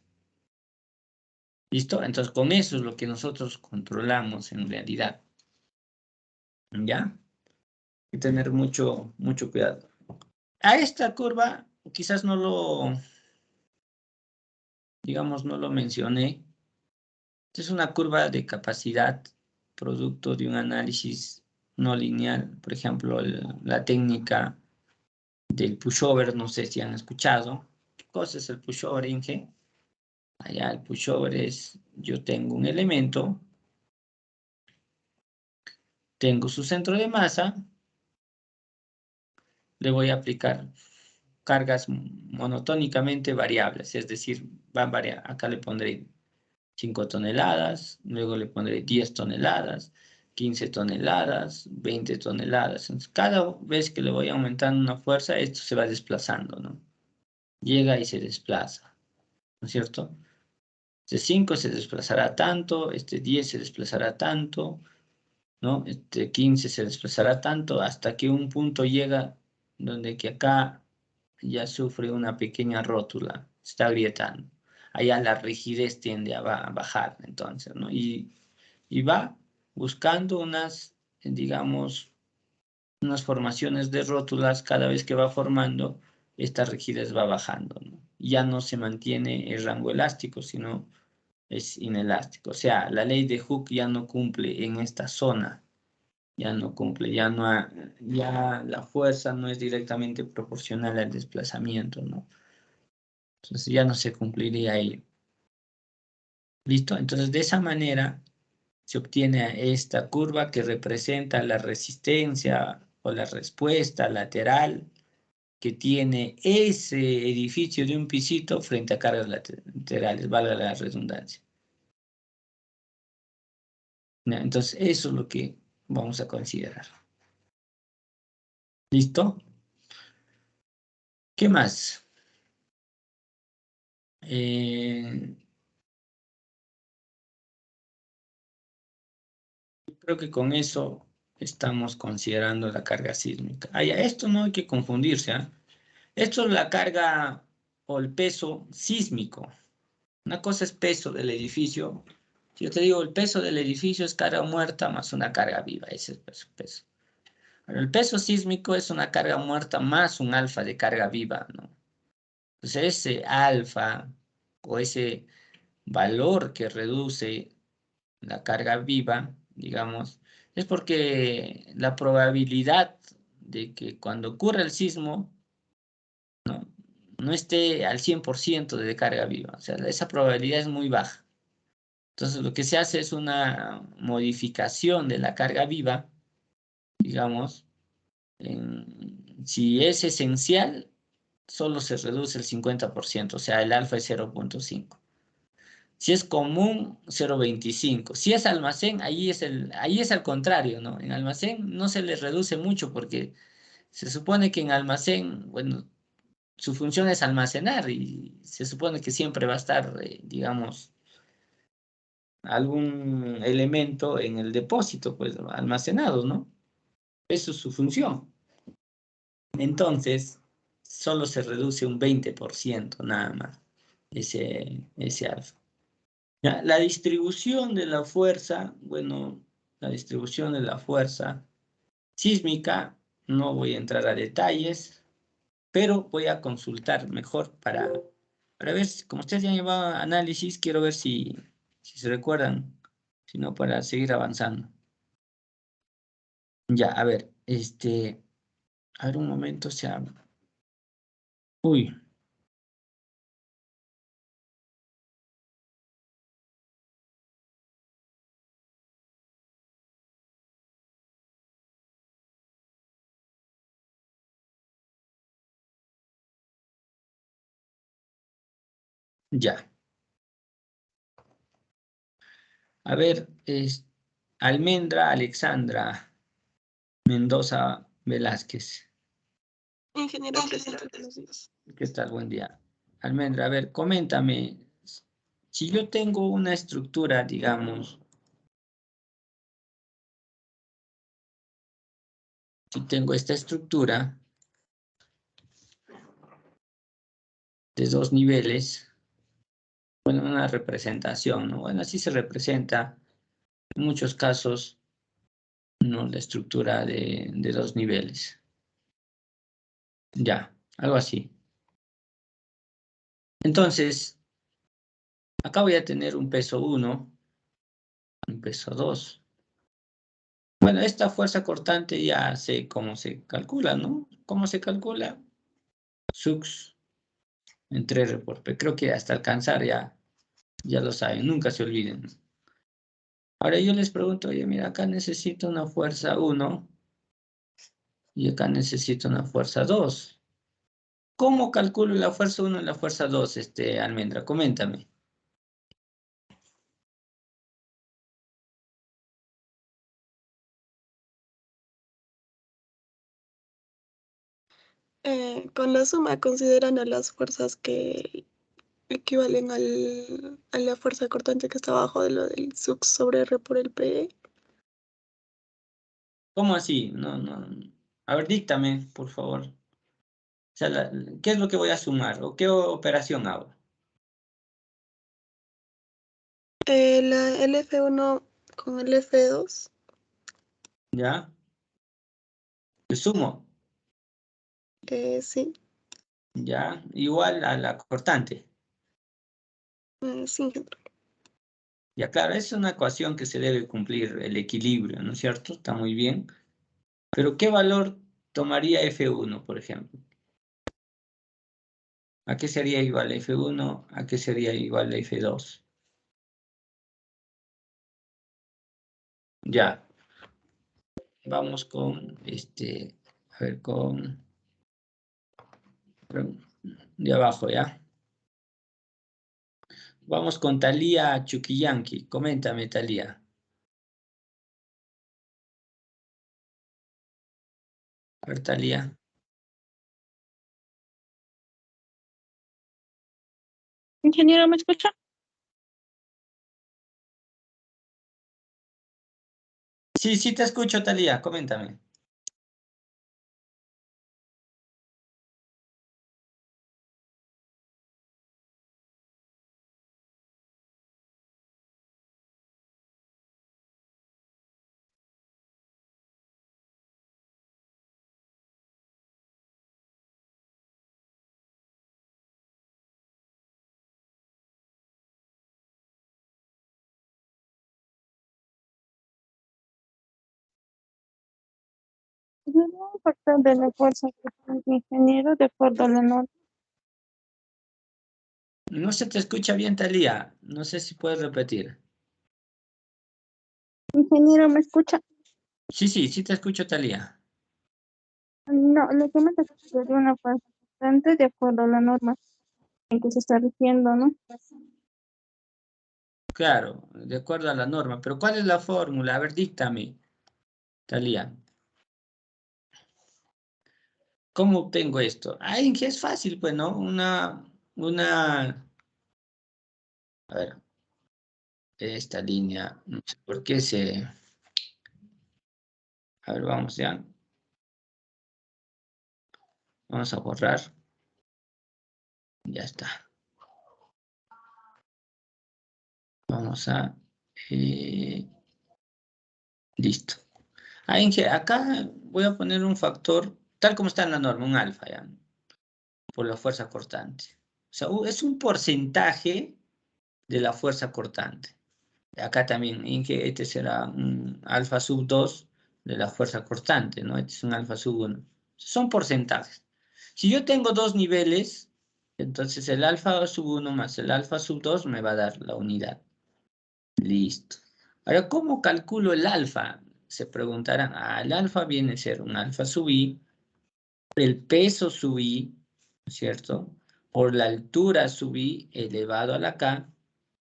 ¿Listo? Entonces, con eso es lo que nosotros controlamos en realidad. ¿Ya? Hay que tener mucho, mucho cuidado. A esta curva, quizás digamos, no lo mencioné. Es una curva de capacidad producto de un análisis no lineal. Por ejemplo, la técnica del pushover, no sé si han escuchado. ¿Qué cosa es el pushover, Inge? Allá el pushover es, yo tengo un elemento, tengo su centro de masa, le voy a aplicar cargas monotónicamente variables, es decir, van variar. Acá le pondré 5 toneladas, luego le pondré 10 toneladas, 15 toneladas, 20 toneladas. Entonces, cada vez que le voy aumentando una fuerza, esto se va desplazando, ¿no? Llega y se desplaza, ¿no es cierto? Este 5 se desplazará tanto, este 10 se desplazará tanto, ¿no? Este 15 se desplazará tanto, hasta que un punto llega donde que acá ya sufre una pequeña rótula, está agrietando. Allá la rigidez tiende a bajar, entonces, ¿no? Y va buscando digamos, unas formaciones de rótulas. Cada vez que va formando, esta rigidez va bajando, ¿no? Ya no se mantiene el rango elástico, sino es inelástico. O sea, la ley de Hooke ya no cumple en esta zona, ya no cumple, ya la fuerza no es directamente proporcional al desplazamiento, ¿no? Entonces ya no se cumpliría ello. ¿Listo? Entonces de esa manera se obtiene esta curva que representa la resistencia o la respuesta lateral que tiene ese edificio de un pisito frente a cargas laterales, valga la redundancia. ¿Ya? Entonces eso es lo que vamos a considerar. ¿Listo? ¿Qué más? Creo que con eso estamos considerando la carga sísmica. Ah, ya, esto no hay que confundirse, ¿ah? Esto es la carga o el peso sísmico. Una cosa es peso del edificio Si yo te digo, el peso del edificio es carga muerta más una carga viva, ese es el peso. Pero el peso sísmico es una carga muerta más un alfa de carga viva, ¿no? Entonces ese alfa o ese valor que reduce la carga viva, digamos, es porque la probabilidad de que cuando ocurra el sismo no esté al 100% de carga viva. O sea, esa probabilidad es muy baja. Entonces, lo que se hace es una modificación de la carga viva, digamos. Si es esencial, solo se reduce el 50%, o sea, el alfa es 0,5. Si es común, 0,25. Si es almacén, ahí es al contrario, ¿no? En almacén no se le reduce mucho porque se supone que en almacén, bueno, su función es almacenar y se supone que siempre va a estar, digamos, algún elemento en el depósito, pues, almacenado, ¿no? Eso es su función. Entonces, solo se reduce un 20% nada más ese alfa. Ya, la distribución de la fuerza, bueno, la distribución de la fuerza sísmica, no voy a entrar a detalles, pero voy a consultar mejor para ver, como ustedes ya han llevado análisis, quiero ver si se recuerdan, si no, para seguir avanzando. Ya, a ver un momento, uy, ya. A ver, Almendra Alexandra Mendoza Velázquez. Ingeniero presente, buenos días. ¿Qué tal? Buen día. Almendra, a ver, coméntame, si yo tengo una estructura, digamos, si tengo esta estructura de 2 niveles, bueno, una representación, ¿no? Bueno, así se representa en muchos casos, ¿no? La estructura de 2 niveles. Ya, algo así. Entonces, acá voy a tener un peso 1, un peso 2. Bueno, esta fuerza cortante ya sé cómo se calcula, ¿no? ¿Cómo se calcula? Sux entre R por P. Creo que hasta alcanzar ya lo saben, nunca se olviden. Ahora yo les pregunto, oye, mira, acá necesito una fuerza 1 y acá necesito una fuerza 2. ¿Cómo calculo la fuerza 1 y la fuerza 2, Almendra? Coméntame. Con la suma consideran a las fuerzas que equivalen a la fuerza cortante que está abajo de lo del sux sobre R por el PE. ¿Cómo así? No, no. A ver, díctame, por favor. O sea, ¿qué es lo que voy a sumar? ¿O qué operación hago? El F1 con el F2. ¿Ya? Le sumo, Sí, ¿ya? Igual a la cortante. sí, ingeniero. Ya, claro, es una ecuación que se debe cumplir el equilibrio, ¿no es cierto? Está muy bien. Pero ¿qué valor tomaría F1, por ejemplo? ¿A qué sería igual F1? ¿A qué sería igual F2? Ya, vamos con a ver, de abajo, ¿ya? Vamos con Talía Chuquillanqui. Coméntame, Talía. A ver, Talía. Ingeniero, ¿me escucha? Sí, sí te escucho, Talía. Coméntame. un factor de la fuerza cortante, ingeniero, de acuerdo a la norma. No se te escucha bien, Talía. No sé si puedes repetir. Ingeniero, ¿me escucha? Sí, sí te escucho, Talía. No, lo que me está de una fuerza constante de acuerdo a la norma en que se está rigiendo, ¿no? Claro, de acuerdo a la norma. Pero ¿cuál es la fórmula? A ver, díctame, Talía. ¿Cómo obtengo esto? Ay, que es fácil, pues, ¿no? A ver, esta línea, no sé por qué se... A ver, vamos ya. Vamos a borrar. Ya está. Vamos a... listo. Ay, que acá voy a poner un factor, tal como está en la norma, un alfa, ¿ya? Por la fuerza cortante. O sea, es un porcentaje de la fuerza cortante. Acá también, en que este será un alfa sub 2 de la fuerza cortante, ¿no? Este es un alfa sub 1. Son porcentajes. Si yo tengo dos niveles, entonces el alfa sub 1 más el alfa sub 2 me va a dar la unidad. Listo. Ahora, ¿cómo calculo el alfa? Se preguntarán, el alfa viene a ser un alfa sub i, el peso sub i, ¿cierto? Por la altura sub i elevado a la k,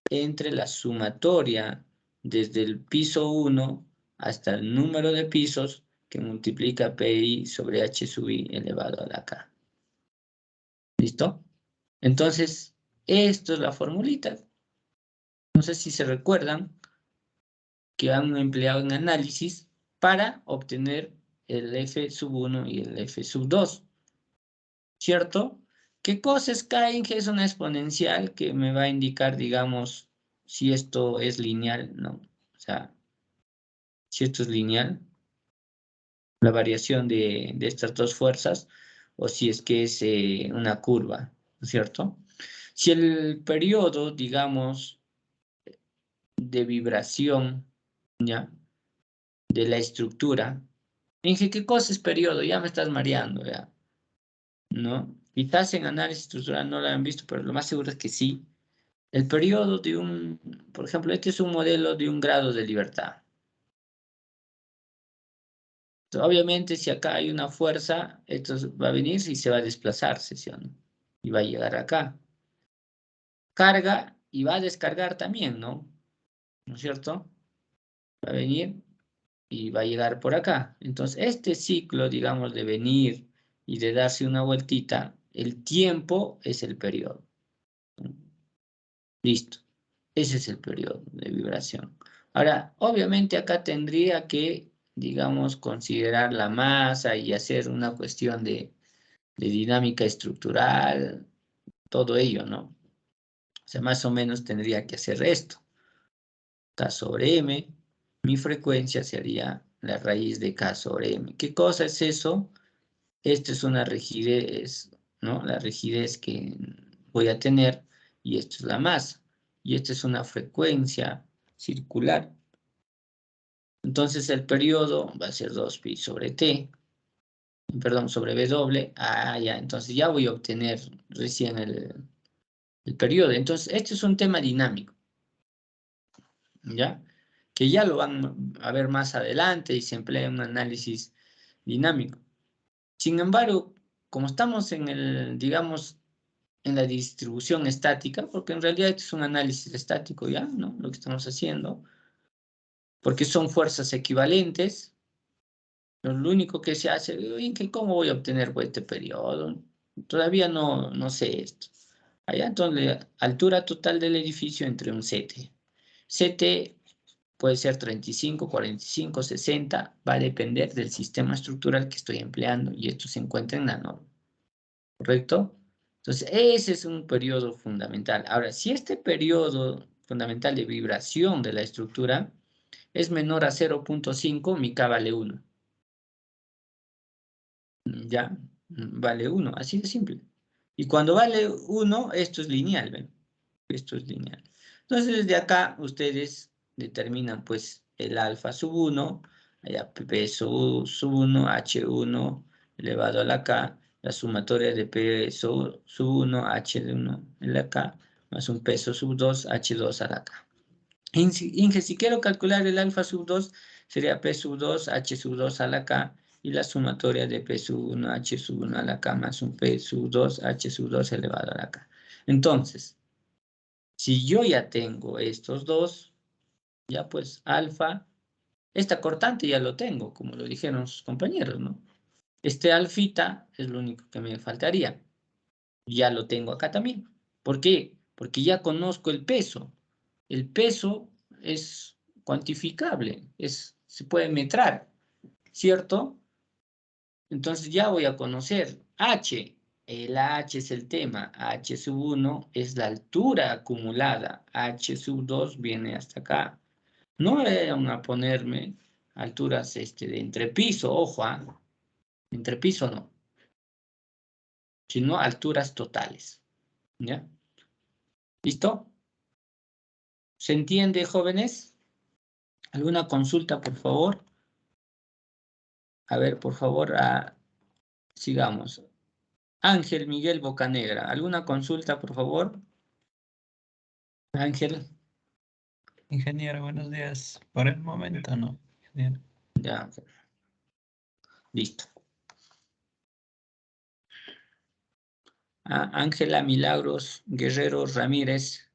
entre la sumatoria desde el piso 1 hasta el número de pisos que multiplica pi sobre h sub i elevado a la k. ¿Listo? Entonces, esto es la formulita. No sé si se recuerdan que han empleado en análisis para obtener el f sub 1 y el f sub 2. ¿Cierto? ¿Qué cosas caen? Que es una exponencial que me va a indicar, digamos, si esto es lineal, ¿no? O sea, si esto es lineal, la variación de estas dos fuerzas, o si es que es una curva, ¿no es cierto? Si el periodo, digamos, de vibración, ¿ya? De la estructura, dije, ¿qué cosa es periodo? Ya me estás mareando, ¿ya? ¿No? Quizás en análisis estructural no lo han visto, pero lo más seguro es que sí. El periodo de por ejemplo, este es un modelo de un grado de libertad. Obviamente, si acá hay una fuerza, esto va a venir y se va a desplazar, ¿sí o no? Y va a llegar acá. Carga y va a descargar también, ¿no? ¿No es cierto? Va a venir y va a llegar por acá. Entonces, este ciclo, digamos, de venir y de darse una vueltita, el tiempo es el periodo. Listo. Ese es el periodo de vibración. Ahora, obviamente acá tendría que, digamos, considerar la masa y hacer una cuestión de dinámica estructural, todo ello, ¿no? O sea, más o menos tendría que hacer esto. K sobre M, mi frecuencia sería la raíz de K sobre M. ¿Qué cosa es eso? Esta es una rigidez, ¿no? La rigidez que voy a tener, y esto es la masa. Y esta es una frecuencia circular. Entonces el periodo va a ser 2pi sobre t, perdón, sobre W. Ya, entonces ya voy a obtener recién el periodo. Entonces, este es un tema dinámico, ¿ya? Que ya lo van a ver más adelante y se emplea un análisis dinámico. Sin embargo, como estamos en digamos, en la distribución estática, porque en realidad esto es un análisis estático ya, ¿no? Lo que estamos haciendo, porque son fuerzas equivalentes. Lo único que se hace, ¿cómo voy a obtener pues, este periodo? Todavía no sé esto. Allá entonces, altura total del edificio entre un CT. CT puede ser 35, 45, 60, va a depender del sistema estructural que estoy empleando y esto se encuentra en la norma. ¿Correcto? Entonces, ese es un periodo fundamental. Ahora, si este periodo fundamental de vibración de la estructura es menor a 0.5, mi K vale 1. ¿Ya? Vale 1, así de simple. Y cuando vale 1, esto es lineal, ¿ven? Esto es lineal. Entonces, desde acá, ustedes determinan, pues, el alfa sub 1, allá P sub 1, H1 elevado a la K, la sumatoria de P sub 1, H1 en la K, más un P sub 2, H2 a la K. Inge, si quiero calcular el alfa sub 2, sería P sub 2, H sub 2 a la K, y la sumatoria de P sub 1, H sub 1 a la K, más un P sub 2, H sub 2 elevado a la K. Entonces, si yo ya tengo estos dos, ya pues alfa, esta cortante ya lo tengo, como lo dijeron sus compañeros, ¿no? Este alfita es lo único que me faltaría. Ya lo tengo acá también. ¿Por qué? Porque ya conozco el peso. El peso es cuantificable, se puede metrar, ¿cierto? Entonces ya voy a conocer H. El H es el tema. H sub 1 es la altura acumulada. H sub 2 viene hasta acá. No vayan a ponerme alturas de entrepiso, ojo, entrepiso no, sino alturas totales. ¿Ya? ¿Listo? ¿Se entiende, jóvenes? ¿Alguna consulta, por favor? A ver, por favor, sigamos. Ángel Miguel Bocanegra, ¿alguna consulta, por favor? Ángel. Ingeniero, buenos días. Por el momento no, ingeniero. Ya, listo. Ángela Milagros Guerrero Ramírez.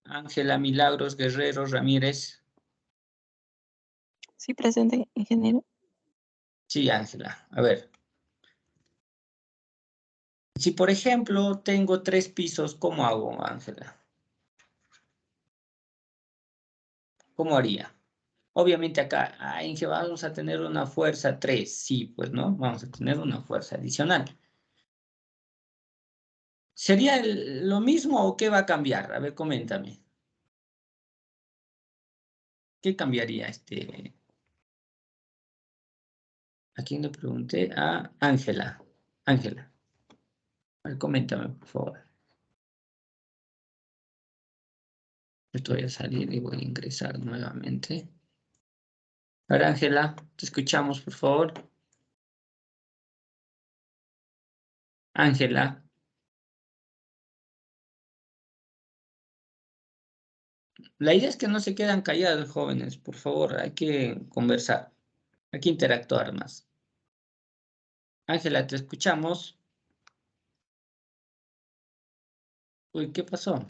Ángela Milagros Guerrero Ramírez. Sí, presente, ingeniero. Sí, Ángela. A ver. Si, por ejemplo, tengo 3 pisos, ¿cómo hago, Ángela? ¿Cómo haría? Obviamente acá, Inge, vamos a tener una fuerza 3. Sí, pues, ¿no? Vamos a tener una fuerza adicional. ¿Sería lo mismo o qué va a cambiar? A ver, coméntame. ¿Qué cambiaría ¿A quién le pregunté? A Ángela. Ángela. A ver, coméntame, por favor. Esto voy a salir y voy a ingresar nuevamente. A ver, Ángela, te escuchamos, por favor. Ángela. La idea es que no se quedan callados, jóvenes, por favor, hay que conversar, hay que interactuar más. Ángela, te escuchamos. Uy, ¿qué pasó?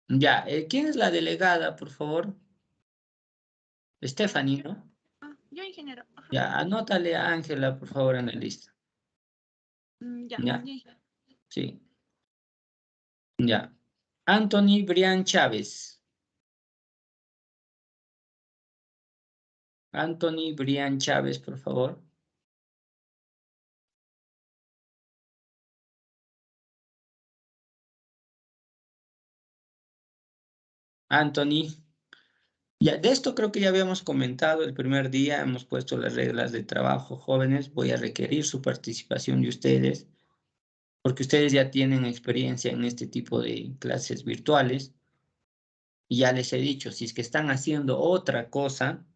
Ya, ¿quién es la delegada, por favor? Stephanie, ¿no? Yo, ingeniero. Ajá. Ya, anótale a Ángela, por favor, en la lista. Ya, Ya, ya. sí. Ya. Anthony Brian Chávez. Anthony Brian Chávez, por favor. Anthony. Ya, de esto creo que ya habíamos comentado el primer día, hemos puesto las reglas de trabajo, jóvenes. Voy a requerir su participación de ustedes, porque ustedes ya tienen experiencia en este tipo de clases virtuales. Y ya les he dicho, si es que están haciendo otra cosa,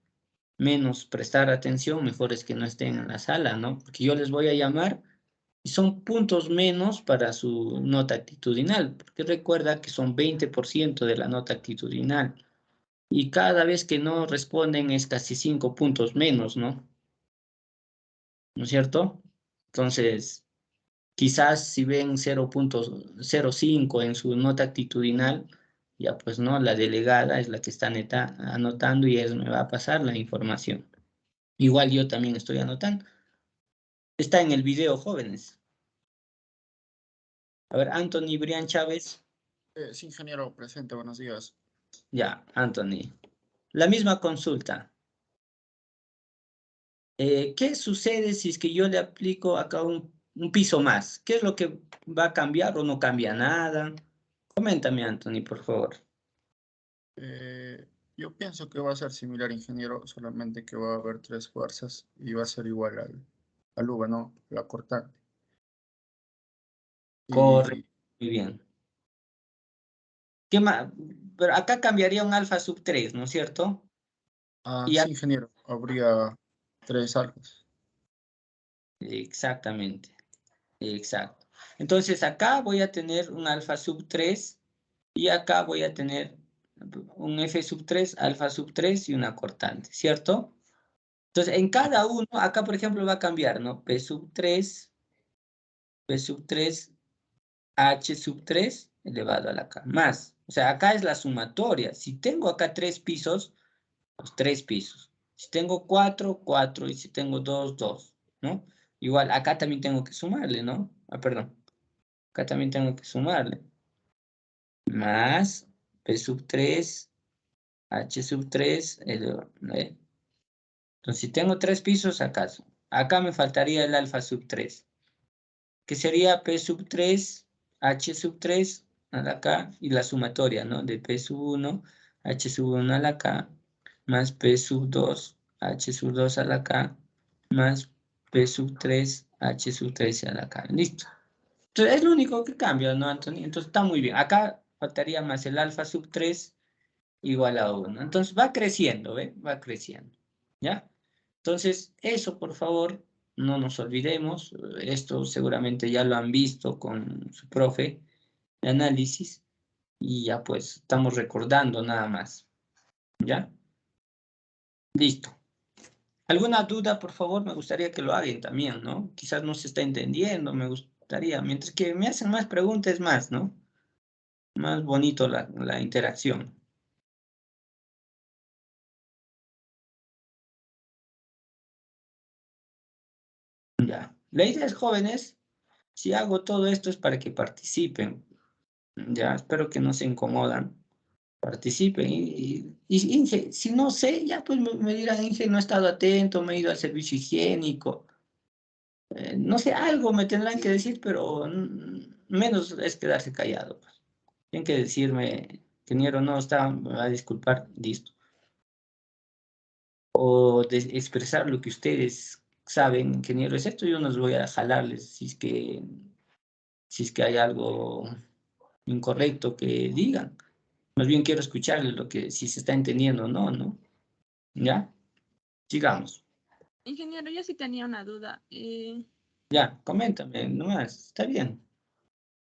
menos prestar atención, mejor es que no estén en la sala, ¿no? Porque yo les voy a llamar y son puntos menos para su nota actitudinal, porque recuerda que son 20% de la nota actitudinal. Y cada vez que no responden es casi 5 puntos menos, ¿no? ¿No es cierto? Entonces, quizás si ven 0.05 en su nota actitudinal, ya pues no, la delegada es la que está anotando y él me va a pasar la información. Igual yo también estoy anotando. Está en el video, jóvenes. A ver, Anthony Brian Chávez. Sí, ingeniero, presente, buenos días. Ya, Anthony. La misma consulta. ¿Qué sucede si es que yo le aplico acá un piso más? ¿Qué es lo que va a cambiar o no cambia nada? Coméntame, Anthony, por favor. Yo pienso que va a ser similar, ingeniero, solamente que va a haber 3 fuerzas y va a ser igual al V, ¿no? La cortante. Correcto, Y muy bien. ¿Qué más? Pero acá cambiaría un alfa sub 3, ¿no es cierto? Y sí, ingeniero, habría 3 alfas. exactamente, exacto. Entonces acá voy a tener un alfa sub 3 y acá voy a tener un F sub 3, alfa sub 3 y una cortante, ¿cierto? Entonces en cada uno, acá por ejemplo va a cambiar, ¿no? P sub 3, P sub 3, H sub 3 elevado a la K, más. O sea, acá es la sumatoria. Si tengo acá 3 pisos, pues 3 pisos. Si tengo 4, 4. Y si tengo 2, 2, ¿no? Igual, acá también tengo que sumarle, ¿no? Ah, perdón. Acá también tengo que sumarle. Más P sub 3, H sub 3, ¿eh? Entonces, si tengo 3 pisos, ¿acaso? Acá me faltaría el alfa sub 3, que sería P sub 3, H sub 3 a la K y la sumatoria, ¿no? De P sub 1, H sub 1 a la K, más P sub 2, H sub 2 a la K, más P sub 3, H sub 3 a la K. Listo. Entonces, es lo único que cambia, ¿no, Antonio? Entonces, está muy bien. Acá faltaría más el alfa sub 3 igual a 1. Entonces, va creciendo, ¿ve? Va creciendo, ¿ya? Entonces, eso, por favor, no nos olvidemos. Esto seguramente ya lo han visto con su profe de análisis y ya pues estamos recordando nada más, ¿ya? Listo. ¿Alguna duda, por favor? Me gustaría que lo hagan también, ¿no? Quizás no se está entendiendo, me gustaría. Mientras que me hacen más preguntas, más, ¿no? Más bonito la interacción. Ya. La idea es, jóvenes, si hago todo esto es para que participen. Ya, espero que no se incomodan. Participen. Inge, si no sé, ya pues me dirán, Inge, no he estado atento, me he ido al servicio higiénico. No sé, algo me tendrán que decir, pero menos es quedarse callado, pues. Tienen que decirme, ingeniero, no está, me va a disculpar, listo. O expresar lo que ustedes saben, ingeniero, es esto, yo no les voy a jalarles si es que hay algo incorrecto que digan. Más bien quiero escucharles lo que, si se está entendiendo o no, ¿no? ¿Ya? Sigamos. Ingeniero, yo sí tenía una duda. Ya, coméntame, nomás, está bien.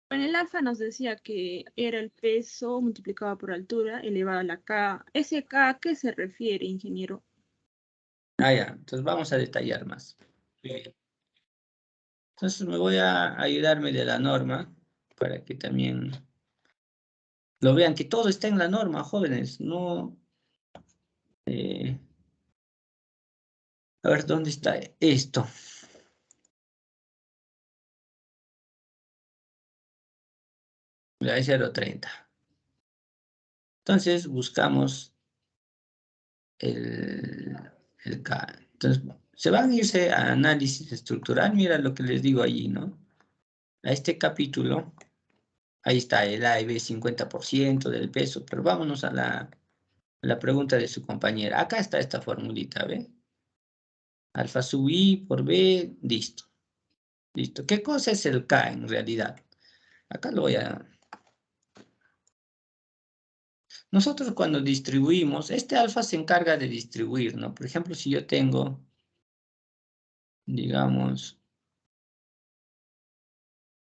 En el alfa nos decía que era el peso multiplicado por altura elevado a la K. ¿Ese K a qué se refiere, ingeniero? Ah, ya, entonces vamos a detallar más. Muy bien. Entonces me voy a ayudarme de la norma para que también lo vean, que todo está en la norma, jóvenes. No, a ver, ¿dónde está esto? Ya es 0,30. Entonces buscamos el K. Entonces, se van a irse a análisis estructural. Mira lo que les digo allí, ¿no? A este capítulo, ahí está el A y B 50% del peso, pero vámonos a la pregunta de su compañera. Acá está esta formulita, ¿ve? Alfa sub I por B, listo. Listo. ¿Qué cosa es el K en realidad? Acá lo voy a... Nosotros cuando distribuimos, este alfa se encarga de distribuir, ¿no? Por ejemplo, si yo tengo, digamos,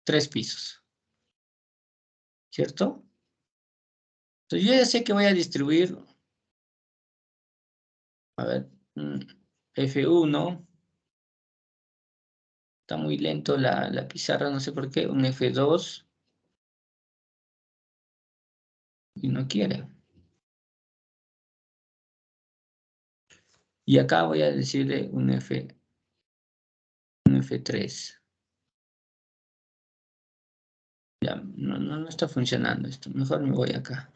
3 pisos, ¿cierto? Entonces yo ya sé que voy a distribuir, a ver, F1, está muy lento la pizarra, no sé por qué, un F2, y no quiere. Y acá voy a decirle un F3. Ya, no está funcionando esto, mejor me voy acá.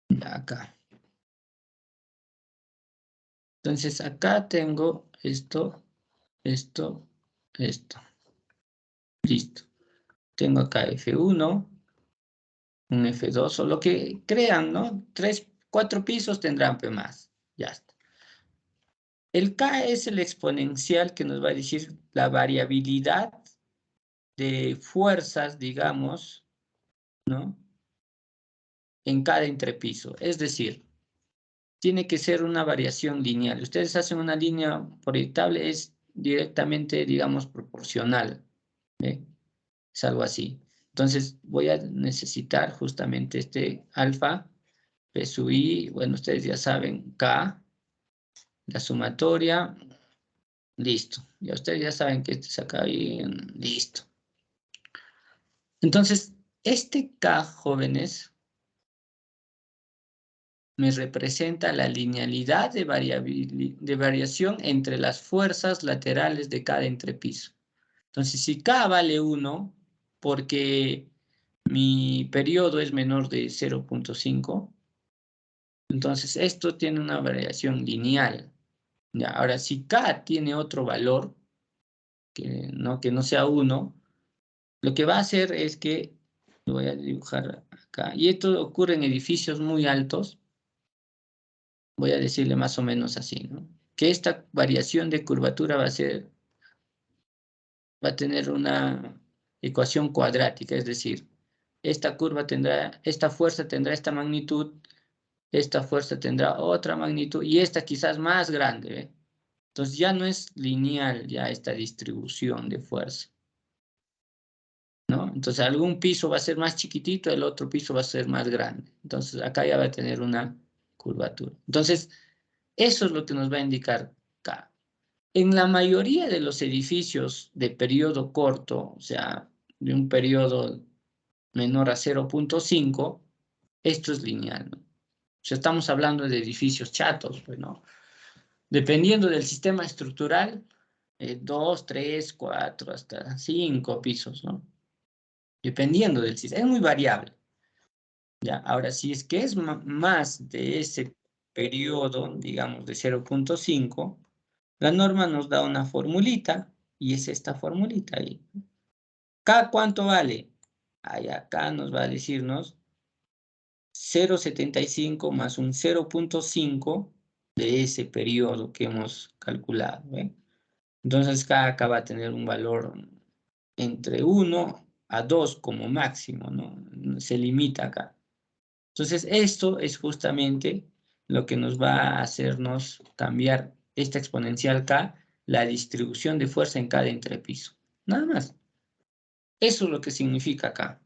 Ya, acá. Entonces acá tengo esto, esto, esto. Listo. Tengo acá F1, un F2 o lo que crean, ¿no? 3, 4 pisos tendrán P más. Ya está. El K es el exponencial que nos va a decir la variabilidad de fuerzas, digamos, ¿no? En cada entrepiso. Es decir, tiene que ser una variación lineal. Ustedes hacen una línea proyectable, es directamente, digamos, proporcional. ¿Ve? Es algo así. Entonces, voy a necesitar justamente este alfa, P sub I, bueno, ustedes ya saben, K, la sumatoria, listo. Ya ustedes ya saben que este es acá y listo. Entonces, este K, jóvenes, me representa la linealidad de variación entre las fuerzas laterales de cada entrepiso. Entonces, si K vale 1, porque mi periodo es menor de 0.5, entonces esto tiene una variación lineal. Ya, ahora, si K tiene otro valor, que no sea 1, lo que va a hacer es que, lo voy a dibujar acá, y esto ocurre en edificios muy altos, voy a decirle más o menos así, ¿no? Que esta variación de curvatura va a tener una ecuación cuadrática, es decir, esta fuerza tendrá esta magnitud, esta fuerza tendrá otra magnitud y esta quizás más grande, ¿ve? Entonces ya no es lineal ya esta distribución de fuerza, ¿no? Entonces algún piso va a ser más chiquitito, el otro piso va a ser más grande. Entonces acá ya va a tener una curvatura. Entonces, eso es lo que nos va a indicar K. En la mayoría de los edificios de periodo corto, o sea, de un periodo menor a 0.5, esto es lineal, ¿no? O sea, estamos hablando de edificios chatos, pues, ¿no? Dependiendo del sistema estructural, 2, 3, 4, hasta 5 pisos, ¿no? Dependiendo del sistema, es muy variable. ¿Ya? Ahora, si es que es más de ese periodo, digamos, de 0.5, la norma nos da una formulita, y es esta formulita ahí. ¿K cuánto vale? Ahí acá nos va a decirnos 0.75 más un 0.5 de ese periodo que hemos calculado, ¿eh? Entonces K acá va a tener un valor entre 1 a 2 como máximo, ¿no? Se limita acá. Entonces esto es justamente lo que nos va a hacernos cambiar esta exponencial K, la distribución de fuerza en cada entrepiso. Nada más. Eso es lo que significa acá.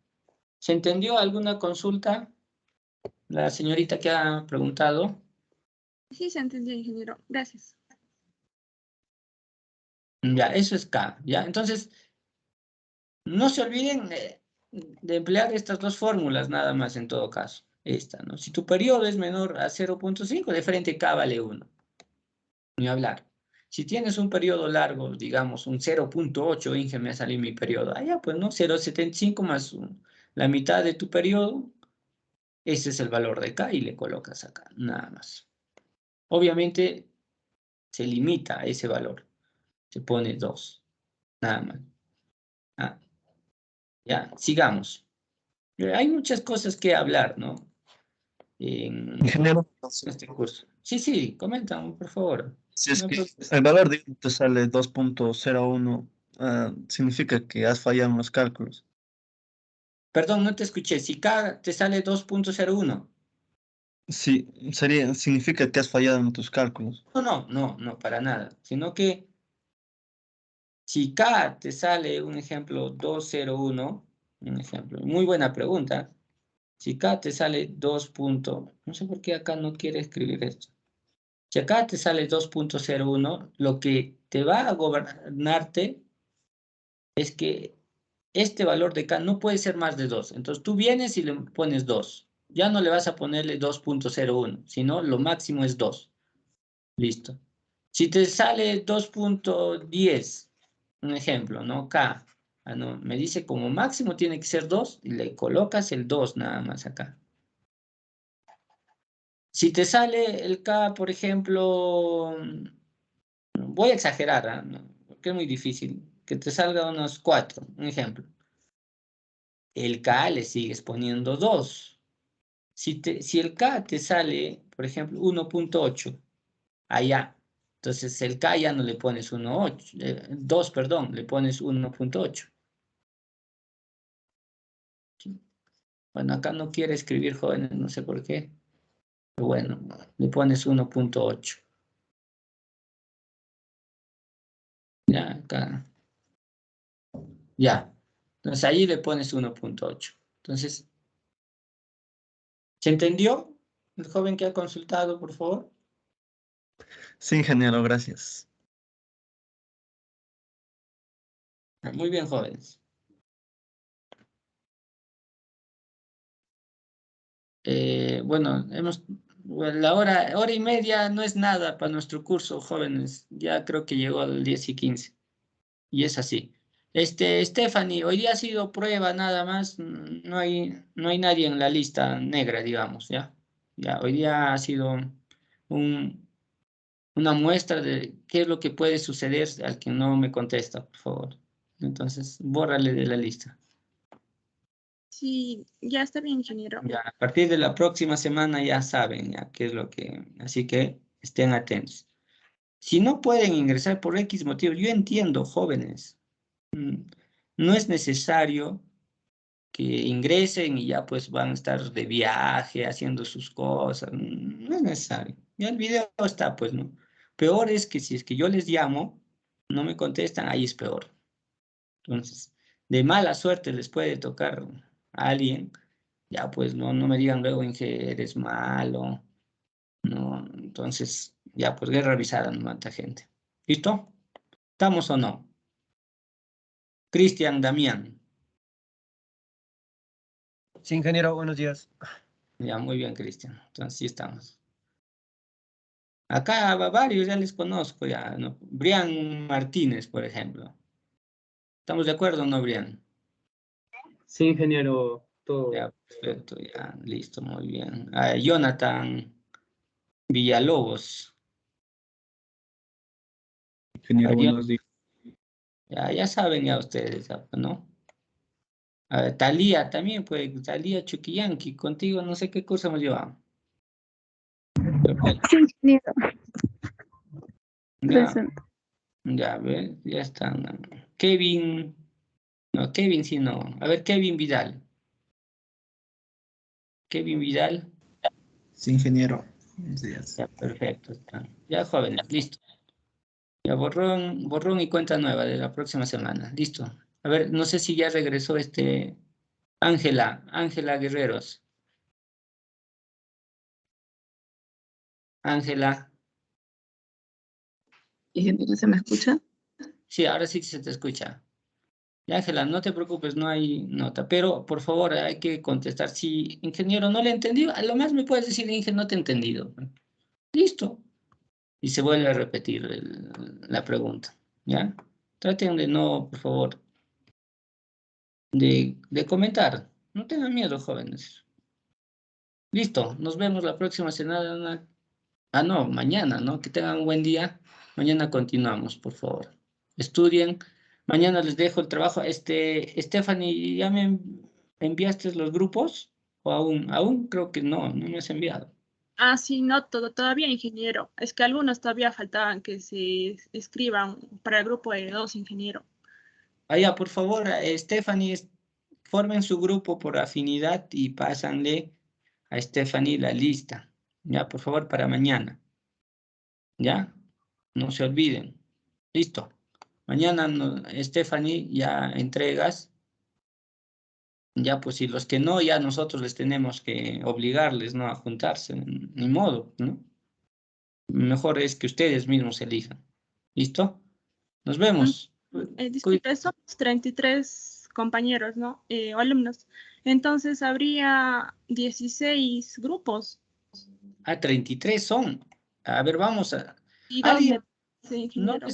¿Se entendió alguna consulta? La señorita que ha preguntado. Sí, se entendió, ingeniero. Gracias. Ya, eso es K. ¿Ya? Entonces, no se olviden de emplear estas dos fórmulas nada más en todo caso. Esta, ¿no? Si tu periodo es menor a 0.5, de frente K vale 1. Ni hablar. Si tienes un periodo largo, digamos un 0.8, Inge, me ha salido mi periodo. Allá, pues, ¿no? 0.75 más la mitad de tu periodo, ese es el valor de K y le colocas acá, nada más. Obviamente, se limita a ese valor. Se pone 2, nada más. Ah, ya, sigamos. Hay muchas cosas que hablar, ¿no? En Ingeniero, este curso. Sí, sí, coméntame, por favor. si es No, que el valor de te sale 2.01, significa que has fallado en los cálculos. perdón, no te escuché. Si K te sale 2.01. Sí, significa que has fallado en tus cálculos. No, para nada. Sino que si K te sale un ejemplo 201, un ejemplo, muy buena pregunta. Si K te sale 2. No sé por qué acá no quiere escribir esto. Si acá te sale 2.01, lo que te va a gobernarte es que este valor de K no puede ser más de 2. Entonces tú vienes y le pones 2. Ya no le vas a ponerle 2.01, sino lo máximo es 2. Listo. Si te sale 2.10, un ejemplo, ¿no? K. No, me dice como máximo tiene que ser 2 y le colocas el 2 nada más acá. Si te sale el K, por ejemplo, voy a exagerar, ¿ah? No, porque es muy difícil, que te salga unos 4, un ejemplo. el K le sigues poniendo 2. Si el K te sale, por ejemplo, 1.8, allá. Entonces el K ya no le pones 2, perdón, le pones 1.8. Bueno, acá no quiere escribir jóvenes, no sé por qué. Pero bueno, le pones 1.8. Ya, acá. Ya. Entonces ahí le pones 1.8. Entonces, ¿se entendió? El joven que ha consultado, por favor. Sí, ingeniero, gracias. Muy bien, jóvenes. Bueno, la hora y media no es nada para nuestro curso, jóvenes. Ya creo que llegó al 10:15. Y es así. Stephanie, hoy día ha sido prueba nada más. No hay nadie en la lista negra, digamos, ¿ya? Ya, hoy día ha sido una muestra de qué es lo que puede suceder al que no me contesta, por favor. Entonces, bórrale de la lista. Sí, ya está bien, ingeniero. Ya, a partir de la próxima semana ya saben ya qué es lo que... Así que estén atentos. Si no pueden ingresar por X motivo, yo entiendo, jóvenes. No es necesario que ingresen y ya pues van a estar de viaje haciendo sus cosas. No es necesario. Ya el video está, pues, ¿no? Peor es que si es que yo les llamo, no me contestan, ahí es peor. Entonces, de mala suerte les puede tocar a alguien, ya pues no me digan luego en que eres malo, no, entonces, ya pues guerra avisada no mata gente. ¿Listo? ¿Estamos o no? Cristian Damián. Sí, ingeniero, buenos días. Ya, muy bien, Cristian. Entonces, sí estamos. Acá varios ya les conozco, ya, ¿no? Brian Martínez, por ejemplo. ¿Estamos de acuerdo o no, Brian? Sí, ingeniero, todo. Ya, perfecto, ya, listo, muy bien. Jonathan Villalobos. Ingeniero, Adiós. buenos días. Ya saben ya ustedes, ya, ¿no? Talía también, pues, Talía Chuquillanqui, contigo no sé qué cosa hemos llevado. Perfecto. Sí, ingeniero. Ya, Presente. ya, ves, ya están. Kevin, no, Kevin sí no. A ver, Kevin Vidal. Kevin Vidal. Sí, ingeniero. Buenos días. Ya, perfecto. Están. Ya, jóvenes, listo. Ya, borrón y cuenta nueva de la próxima semana. Listo. A ver, no sé si ya regresó Ángela Guerreros. Ángela. Ingeniero, ¿se me escucha? Sí, ahora sí se te escucha. Ya, Ángela, no te preocupes, no hay nota, pero por favor hay que contestar. Si, ingeniero, no le he entendido, a lo más me puedes decir, ingeniero, no te he entendido. Listo. Y se vuelve a repetir la pregunta, ¿ya? Traten de no, por favor, de comentar. No tengan miedo, jóvenes. Listo, nos vemos la próxima semana. Ah, no, mañana, ¿no? Que tengan un buen día. Mañana continuamos, por favor. Estudien. Mañana les dejo el trabajo. Stephanie, ¿ya me enviaste los grupos? ¿O aún? Aún creo que no me has enviado. Ah, sí, no, todavía, ingeniero. Es que algunos todavía faltaban que se escriban para el grupo de 2, ingeniero. Ya, por favor, Stephanie, formen su grupo por afinidad y pásanle a Stephanie la lista. Ya, por favor, para mañana. ¿Ya? No se olviden. Listo. Mañana, Stephanie, ya entregas. Ya, pues, si los que no, ya nosotros les tenemos que obligarles, ¿no? A juntarse. Ni modo, ¿no? Mejor es que ustedes mismos elijan. ¿Listo? Nos vemos. Disculpe, somos 33 compañeros, ¿no? O alumnos. Entonces habría 16 grupos. 33 son. A ver, vamos a... ¿Y ¿Alguien? dónde? Sí, No ingeniero.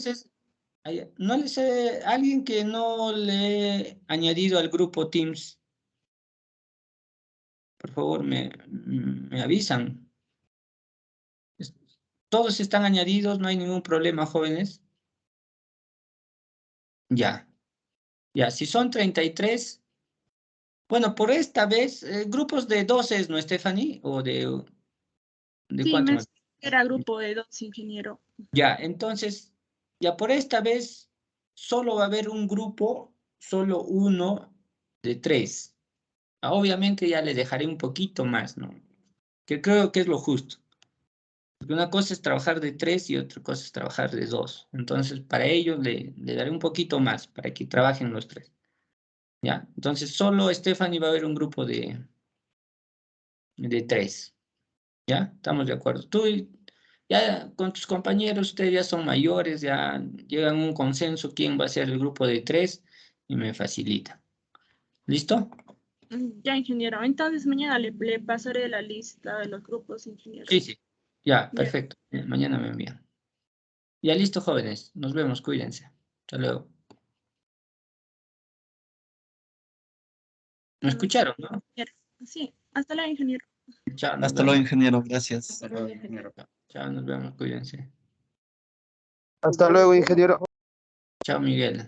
les alguien que no le he añadido al grupo Teams, por favor, me avisan. Todos están añadidos, no hay ningún problema, jóvenes. Ya, si son 33, Bueno, por esta vez, grupos de 12, ¿no, Stephanie? ¿O de Sí, cuánto más? era grupo de 2, ingeniero. Ya, entonces, ya por esta vez, solo va a haber un grupo, solo uno de 3. Obviamente ya le dejaré un poquito más, ¿no? Que creo que es lo justo. Porque una cosa es trabajar de 3 y otra cosa es trabajar de 2. Entonces, para ellos le daré un poquito más, para que trabajen los 3. ¿Ya? Entonces, solo Stephanie va a haber un grupo de 3. ¿Ya? ¿Estamos de acuerdo? Tú ya con tus compañeros, ustedes ya son mayores, ya llegan a un consenso quién va a ser el grupo de 3 y me facilita. ¿Listo? Ya, ingeniero. Entonces mañana le pasaré la lista de los grupos, ingeniero. Sí, sí. Ya, Ya. perfecto. Mañana me envían. Ya listo, jóvenes. Nos vemos, cuídense. Hasta luego. ¿Me escucharon, no? Sí, hasta luego, ingeniero. Chao, nos Hasta luego, vemos. ingeniero. Gracias. Hasta luego, ingeniero. Chao, nos vemos, cuídense. Hasta luego, ingeniero. Chao, Miguel.